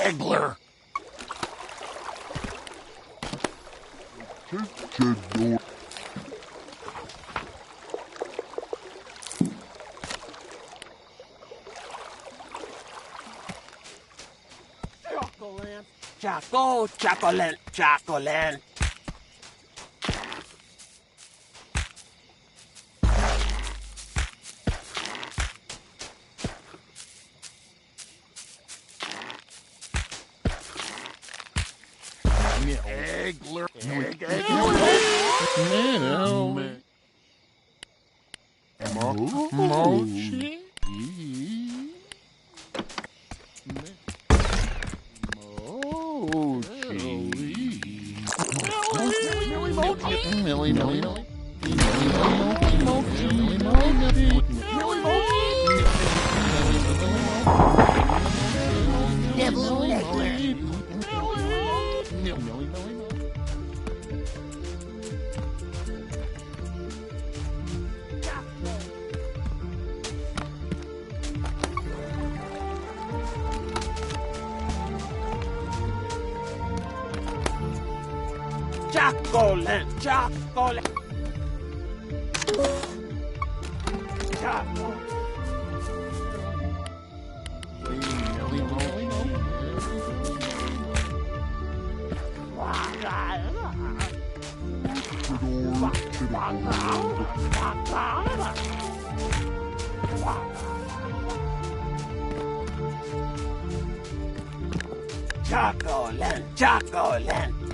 Eggler. chocolate, chocolate. Mochi. Chocolate, chocolate. Chocolate. Chocolate, chocolate.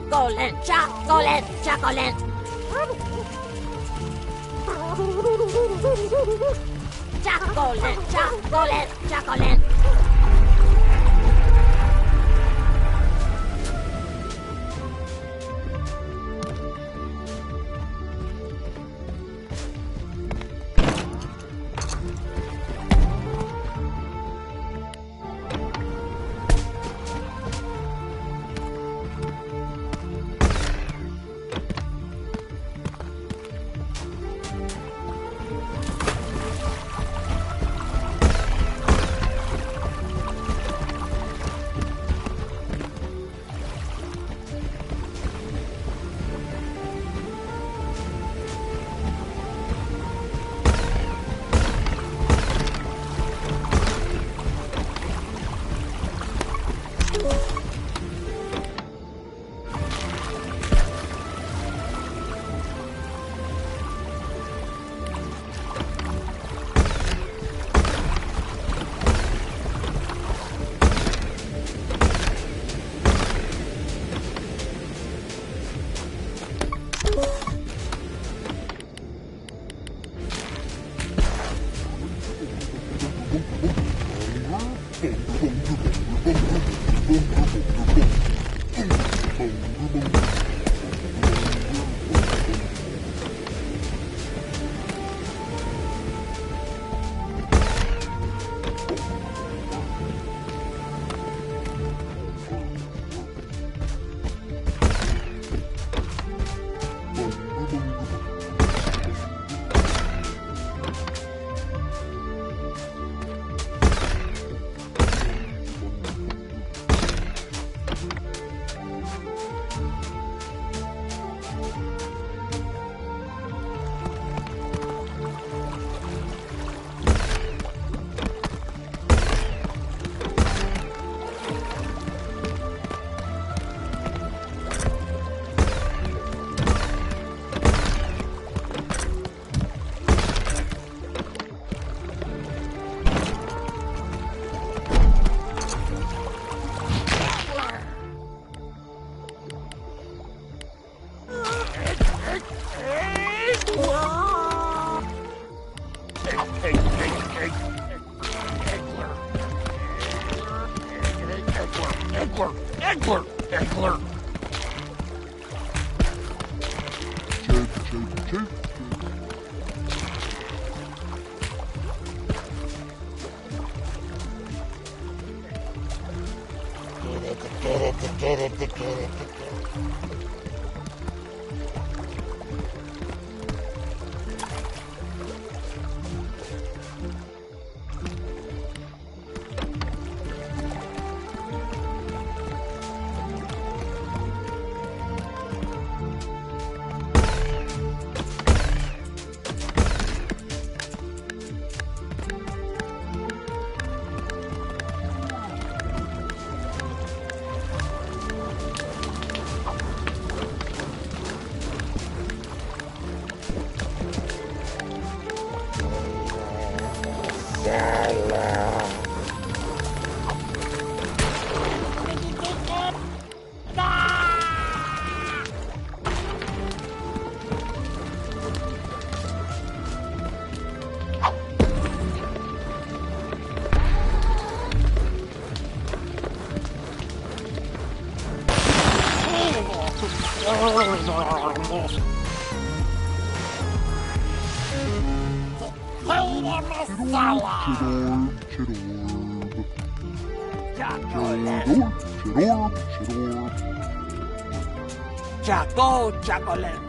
Chocolate, chocolate, chocolate. Chocolate, chocolate, chocolate. Chaco, chocolate.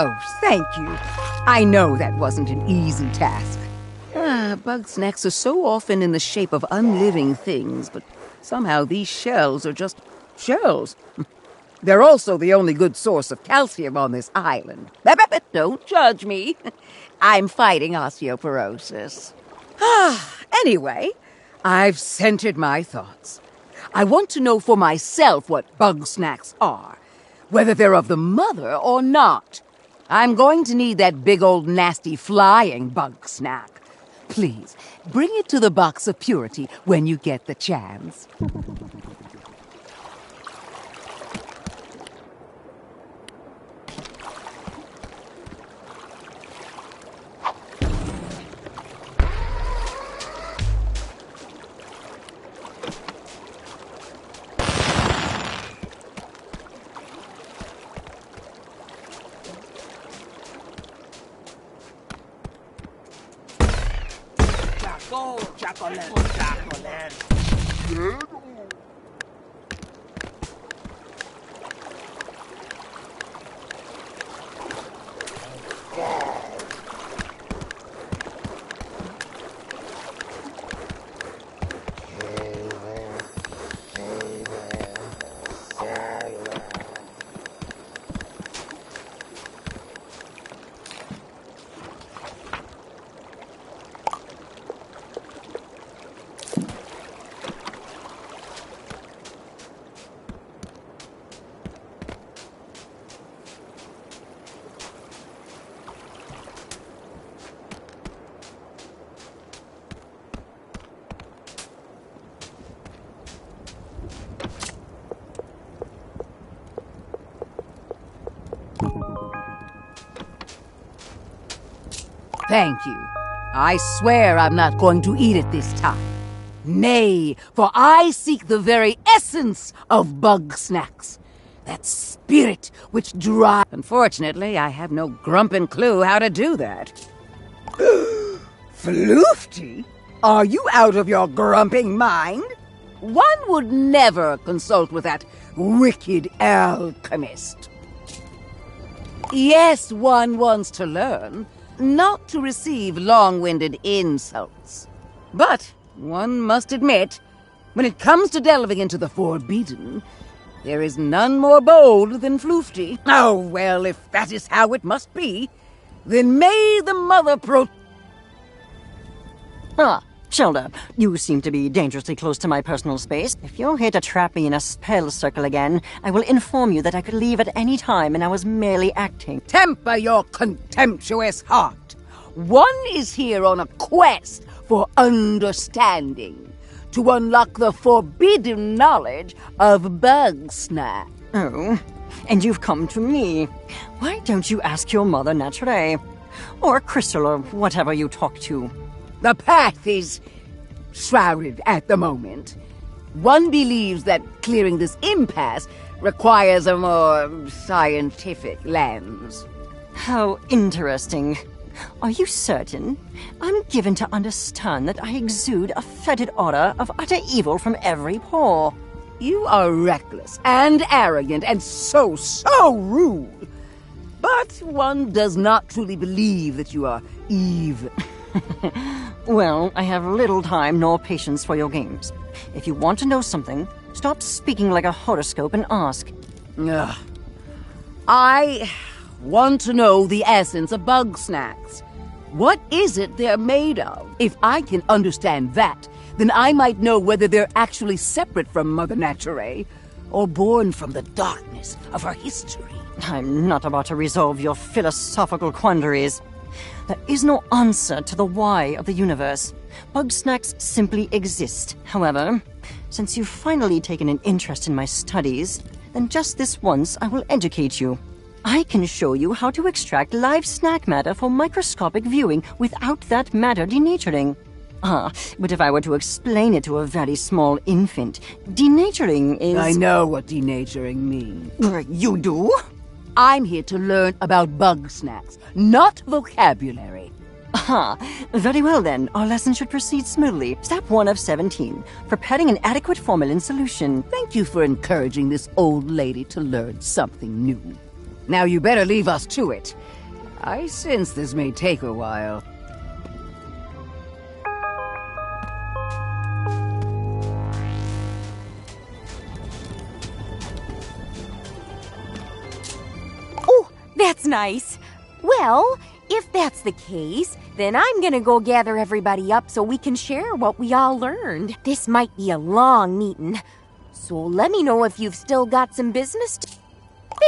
Oh, thank you. I know that wasn't an easy task. Bugsnax are so often in the shape of unliving things, but somehow these shells are just shells. They're also the only good source of calcium on this island. Don't judge me. I'm fighting osteoporosis. Anyway, I've centered my thoughts. I want to know for myself what Bugsnax are, whether they're of the mother or not. I'm going to need that big old nasty flying Bugsnax. Please, bring it to the box of purity when you get the chance. Thank you. I swear I'm not going to eat it this time. Nay, for I seek the very essence of Bugsnax. That spirit which drives... Unfortunately, I have no grumpin' clue how to do that. Floofty? Are you out of your grumping mind? One would never consult with that wicked alchemist. Yes, one wants to learn, not to receive long-winded insults. But one must admit, when it comes to delving into the forbidden, there is none more bold than Floofty. Oh, well, if that is how it must be, then may the mother Shelda, you seem to be dangerously close to my personal space. If you're here to trap me in a spell circle again, I will inform you that I could leave at any time and I was merely acting. Temper your contemptuous heart. One is here on a quest for understanding, to unlock the forbidden knowledge of Bugsnax. Oh, and you've come to me. Why don't you ask your mother naturally? Or Crystal, or whatever you talk to. The path is shrouded at the moment. One believes that clearing this impasse requires a more scientific lens. How interesting. Are you certain? I'm given to understand that I exude a fetid odor of utter evil from every pore. You are reckless and arrogant and so rude. But one does not truly believe that you are evil. Well, I have little time nor patience for your games. If you want to know something, stop speaking like a horoscope and ask. Ugh. I want to know the essence of Bugsnax. What is it they're made of? If I can understand that, then I might know whether they're actually separate from Mother Nature or born from the darkness of her history. I'm not about to resolve your philosophical quandaries. There is no answer to the why of the universe. Bugsnax simply exist. However, since you've finally taken an interest in my studies, then just this once I will educate you. I can show you how to extract live snack matter for microscopic viewing without that matter denaturing. But if I were to explain it to a very small infant, denaturing is... I know what denaturing means. You do? I'm here to learn about Bugsnax, not vocabulary. Very well then. Our lesson should proceed smoothly. Step 1 of 17. Preparing an adequate formalin solution. Thank you for encouraging this old lady to learn something new. Now you better leave us to it. I sense this may take a while. Oh, that's nice. Well, if that's the case, then I'm gonna go gather everybody up so we can share what we all learned. This might be a long meeting, so let me know if you've still got some business to...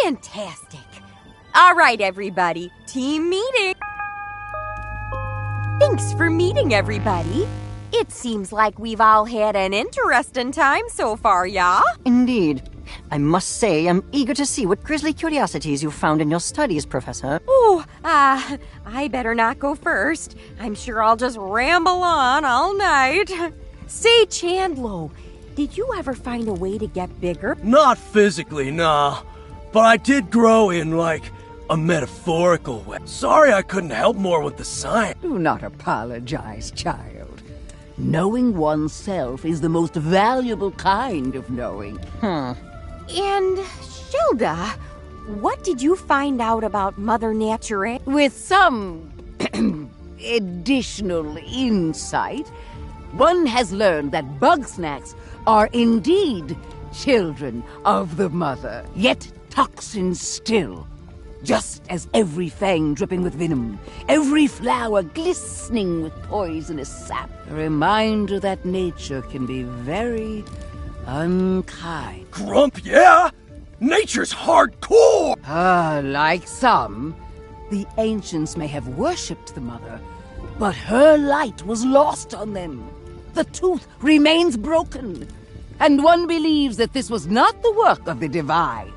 Fantastic. All right, everybody. Team meeting. Thanks for meeting, everybody. It seems like we've all had an interesting time so far, yeah? Indeed. I must say I'm eager to see what grisly curiosities you found in your studies, Professor. Oh, I better not go first. I'm sure I'll just ramble on all night. Say, Chandlo, did you ever find a way to get bigger? Not physically, nah. But I did grow in, like, a metaphorical way. Sorry I couldn't help more with the science. Do not apologize, child. Knowing oneself is the most valuable kind of knowing. And, Shilda, what did you find out about Mother Nature? With some additional insight, one has learned that Bugsnax are indeed children of the mother, yet toxins still. Just as every fang dripping with venom, every flower glistening with poisonous sap, a reminder that nature can be very unkind. Grump, yeah? Nature's hardcore! Like some, the ancients may have worshipped the mother, but her light was lost on them. The tooth remains broken, and one believes that this was not the work of the divine.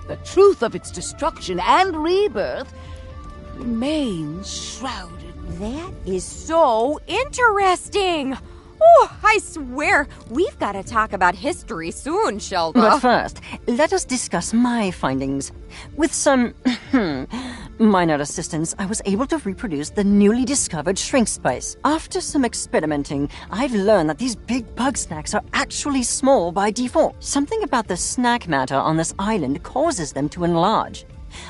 The truth of its destruction and rebirth remains shrouded. That is so interesting. Oh, I swear, we've got to talk about history soon, Shilda. But first, let us discuss my findings. With some minor assistance, I was able to reproduce the newly discovered shrink spice. After some experimenting, I've learned that these big bug snacks are actually small by default. Something about the snack matter on this island causes them to enlarge.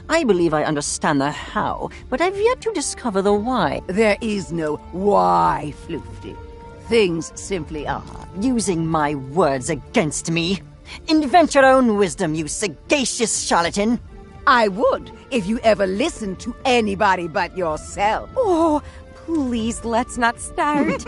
I believe I understand the how, but I've yet to discover the why. There is no why, Floofty. Things simply are. Using my words against me. Invent your own wisdom, you sagacious charlatan. I would, if you ever listened to anybody but yourself. Oh, please, let's not start.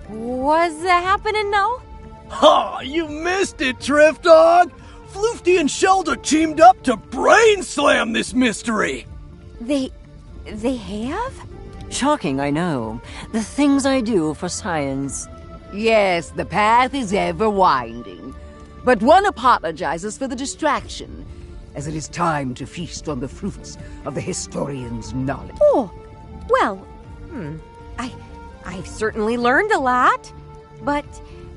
What's happening now? Ha! You missed it, Drift Dog! Floofty and Shilda teamed up to brain slam this mystery! They have? Shocking, I know. The things I do for science. Yes, the path is ever winding. But one apologizes for the distraction, as it is time to feast on the fruits of the historian's knowledge. Oh, well, I've certainly learned a lot, but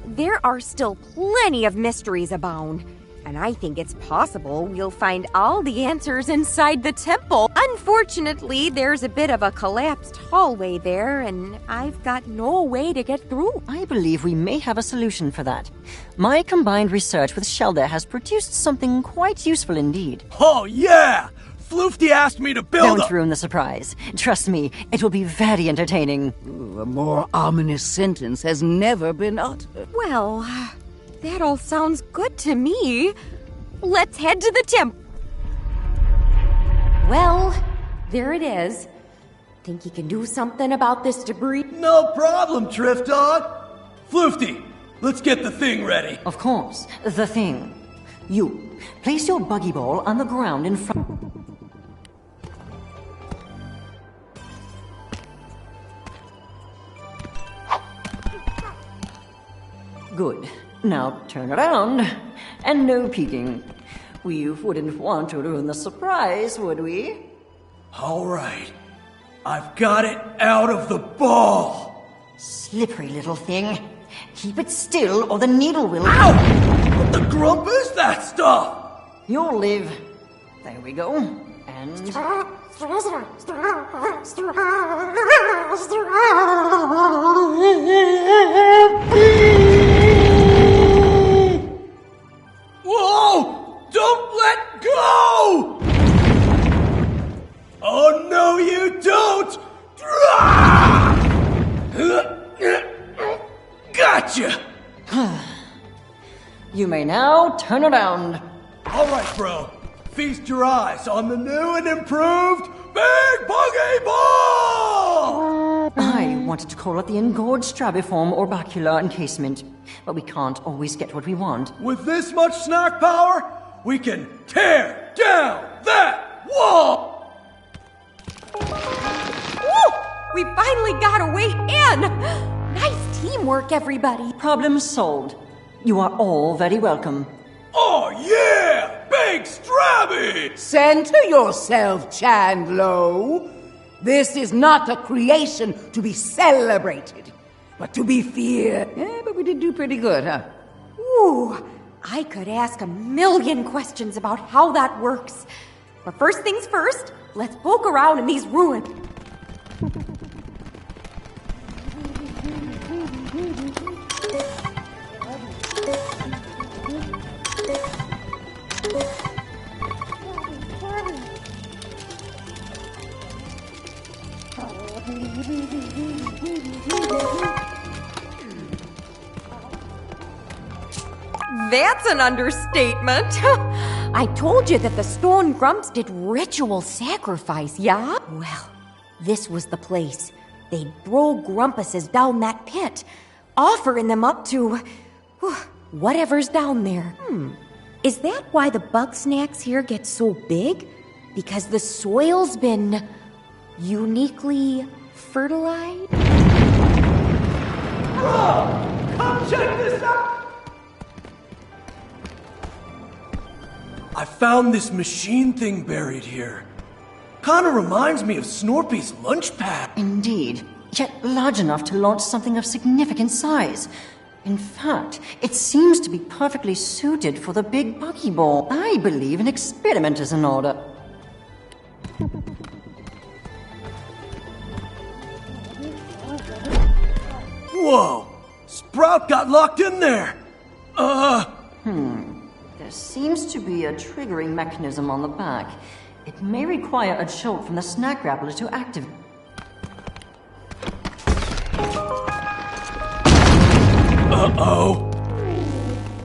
there are still plenty of mysteries abound. And I think it's possible we'll find all the answers inside the temple. Unfortunately, there's a bit of a collapsed hallway there, and I've got no way to get through. I believe we may have a solution for that. My combined research with Shelda has produced something quite useful indeed. Oh, yeah! Floofty asked me to build Don't ruin the surprise. Trust me, it will be very entertaining. A more ominous sentence has never been uttered. Well, that all sounds good to me. Let's head to the temple. Well, there it is. Think you can do something about this debris? No problem, Drift Dog. Floofty, let's get the thing ready. Of course, the thing. You, place your buggy ball on the ground in front... Good. Now turn around. And no peeking. We wouldn't want to ruin the surprise, would we? All right. I've got it out of the ball. Slippery little thing. Keep it still or the needle will... Ow! What the grump is that stuff? You'll live. There we go. And... Whoa! Don't let go! Oh, no, you don't! Gotcha! You may now turn around. All right, bro. Feast your eyes on the new and improved Big Buggy Ball! I wanted to call it the engorged strabiform orbicular encasement, but we can't always get what we want. With this much snack power, we can tear down that wall! Woo! We finally got a way in! Nice teamwork, everybody. Problem solved. You are all very welcome. Oh, yeah! Big Strabby! Center yourself, Chandlo. This is not a creation to be celebrated, but to be feared. Yeah, but we did do pretty good, huh? Ooh, I could ask a million questions about how that works. But first things first, let's poke around in these ruins. That's an understatement. I told you that the stone grumps did ritual sacrifice, yeah? Well, this was the place. They'd throw grumpuses down that pit, offering them up to whatever's down there. Is that why the Bugsnax here get so big? Because the soil's been uniquely fertilized? Bro, come check this out! I found this machine thing buried here. Kinda reminds me of Snorpy's lunch pad. Indeed, yet large enough to launch something of significant size. In fact, it seems to be perfectly suited for the big buggy ball. I believe an experiment is in order. Whoa! Sprout got locked in there! There seems to be a triggering mechanism on the back. It may require a jolt from the snack grappler to activate. Uh-oh.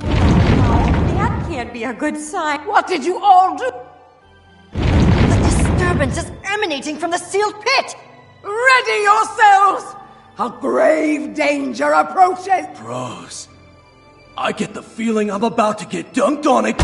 That can't be a good sign. What did you all do? The disturbance is emanating from the sealed pit! Ready yourselves! A grave danger approaches! Bros, I get the feeling I'm about to get dunked on it.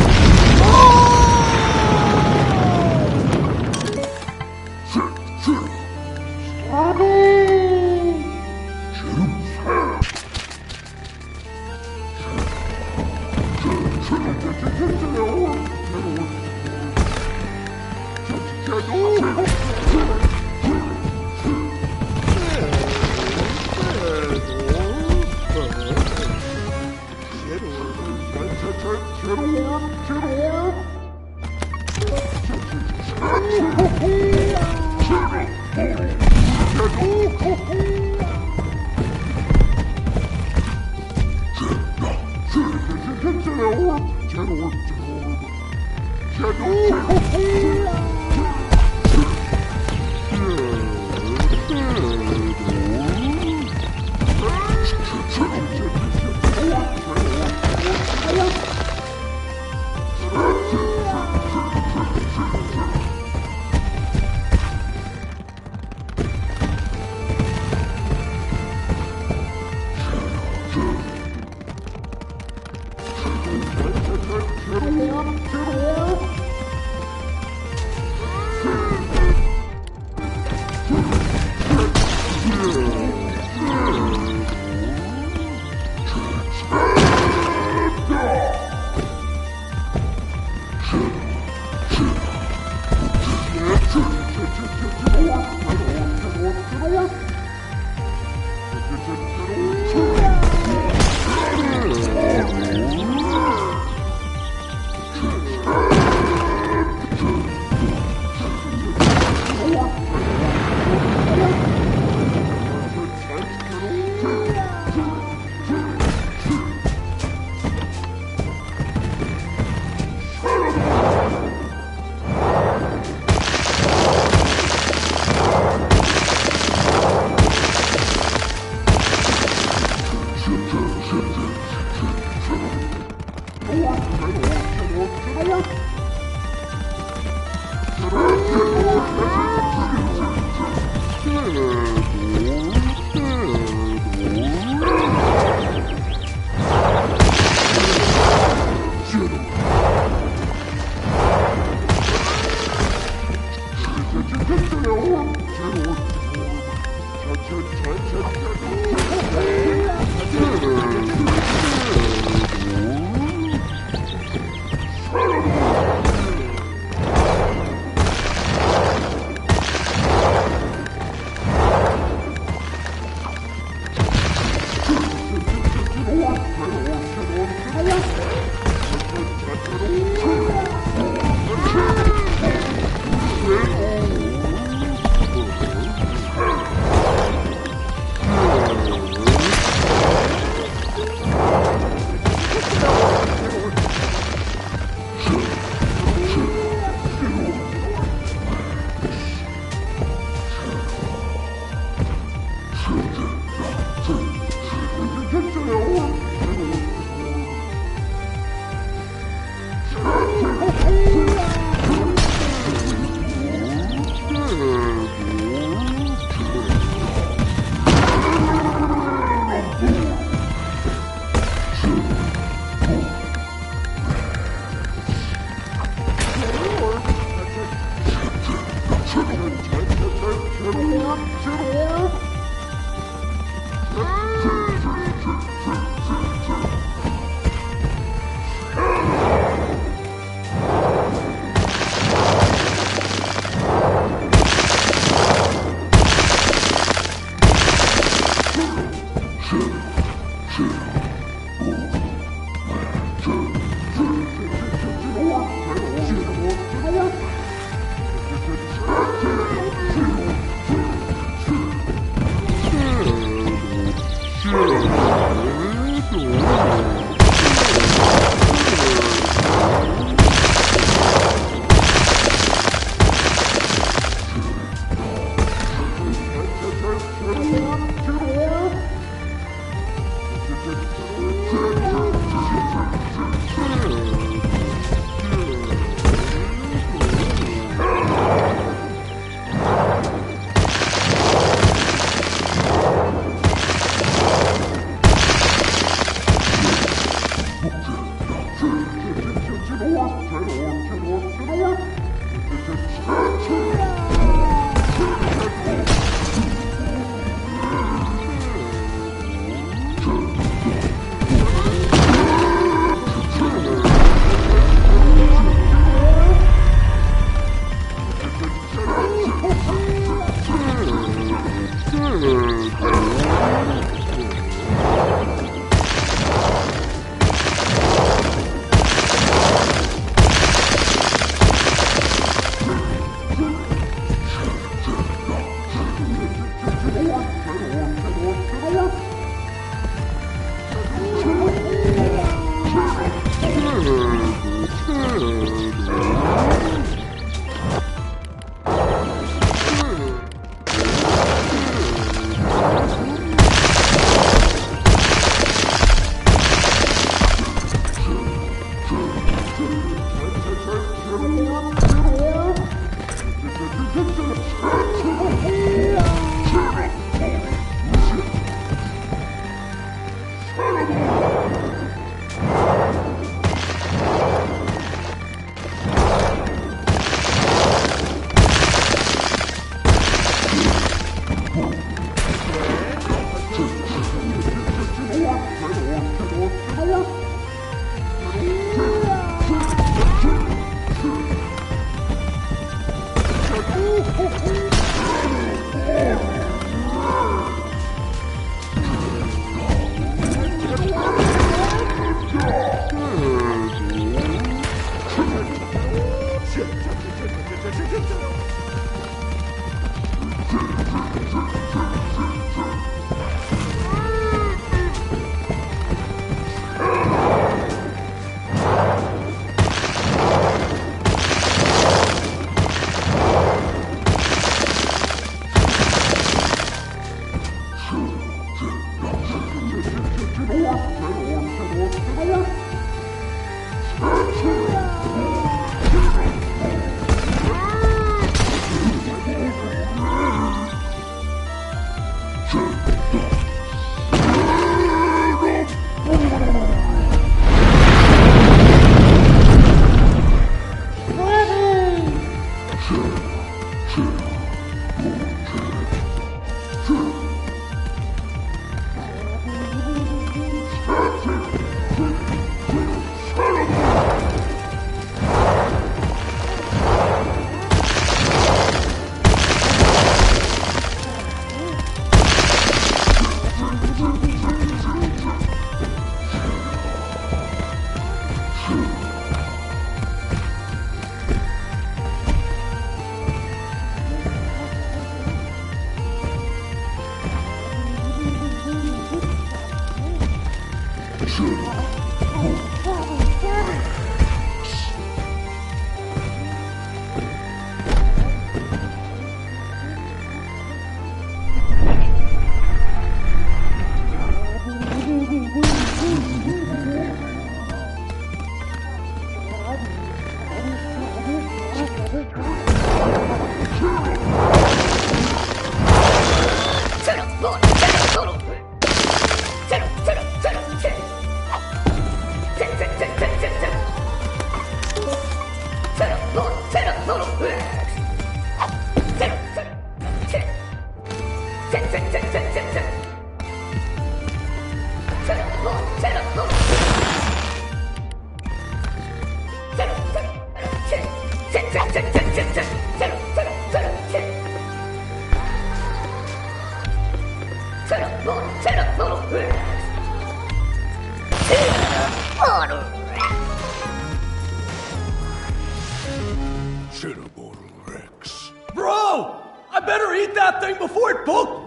Bro! I better eat that thing before it poke.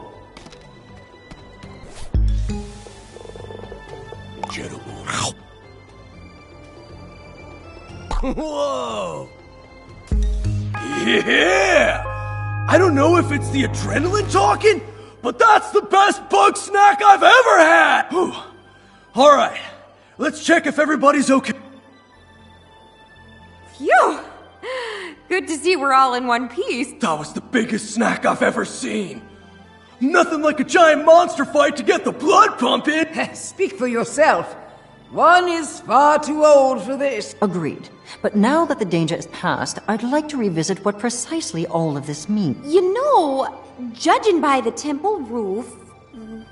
Whoa! Yeah! I don't know if it's the adrenaline talking, but that's the best bug snack I've ever had! Whew. All right, let's check if everybody's okay. Phew! Good to see we're all in one piece. That was the biggest snack I've ever seen. Nothing like a giant monster fight to get the blood pumping. Speak for yourself. One is far too old for this. Agreed. But now that the danger is past, I'd like to revisit what precisely all of this means. You know, judging by the temple roof,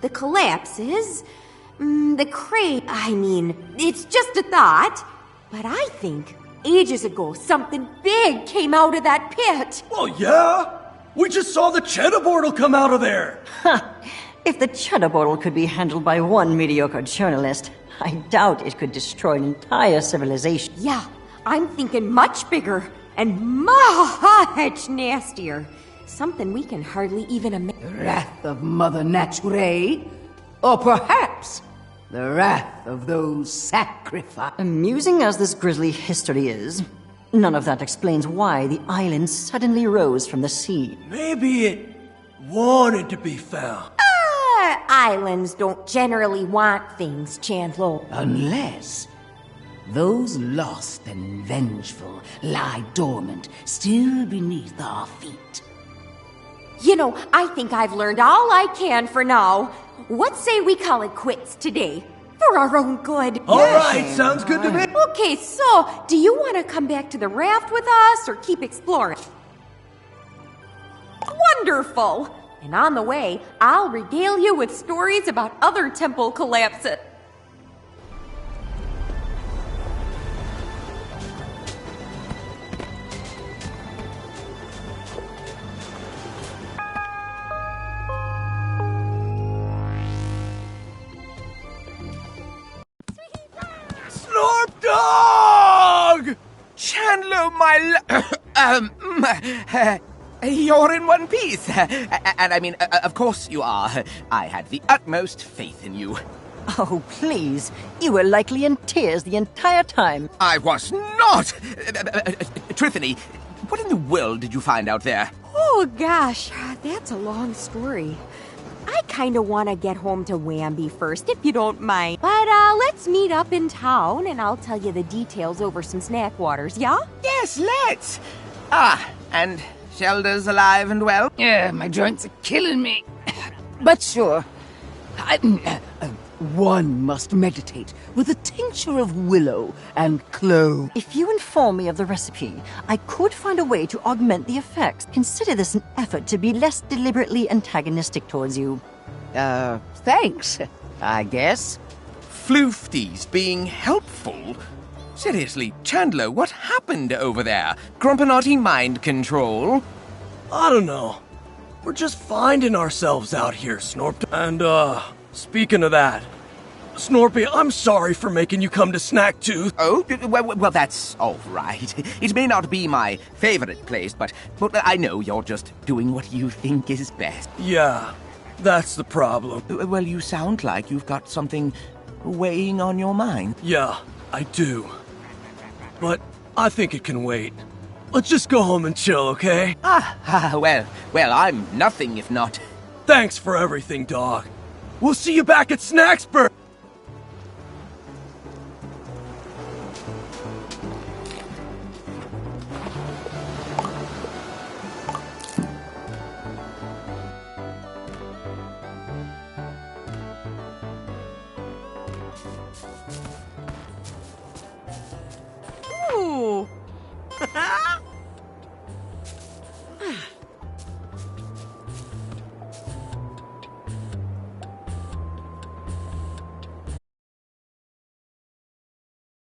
the collapses, the crate, it's just a thought. But I think ages ago something big came out of that pit. Well, yeah. We just saw the cheddar portal come out of there. Ha! If the cheddar portal could be handled by one mediocre journalist, I doubt it could destroy an entire civilization. Yeah, I'm thinking much bigger and much nastier. Something we can hardly even imagine. The wrath of Mother Nature? Or perhaps the wrath of those sacrificed. Amusing as this grisly history is, none of that explains why the island suddenly rose from the sea. Maybe it wanted to be found. Islands don't generally want things, Chandler. Unless those lost and vengeful lie dormant, still beneath our feet. You know, I think I've learned all I can for now. What say we call it quits today? For our own good. All right, sounds good to me. Okay, so, do you want to come back to the raft with us or keep exploring? Wonderful! And on the way, I'll regale you with stories about other temple collapses. Dog! Chandler, you're in one piece. And I mean, of course you are. I had the utmost faith in you. Oh, please. You were likely in tears the entire time. I was not! Trithany, what in the world did you find out there? Oh, gosh, that's a long story. I kind of want to get home to Wamby first, if you don't mind. But let's meet up in town, and I'll tell you the details over some snack waters, yeah? Yes, let's. And Shelda's alive and well? Yeah, my joints are killing me. But sure, one must meditate with a tincture of willow and clove. If you inform me of the recipe, I could find a way to augment the effects. Consider this an effort to be less deliberately antagonistic towards you. Thanks, I guess. Floofties being helpful? Seriously, Chandler, what happened over there? Grumpanotti mind control? I don't know. We're just finding ourselves out here, Snorp. And, speaking of that, Snorpy, I'm sorry for making you come to Snacktooth. Oh, well, that's all right. It may not be my favorite place, but I know you're just doing what you think is best. Yeah, that's the problem. Well, you sound like you've got something weighing on your mind. Yeah, I do. But I think it can wait. Let's just go home and chill, okay? Well, I'm nothing if not. Thanks for everything, dog. We'll see you back at Snacksburg. Ooh.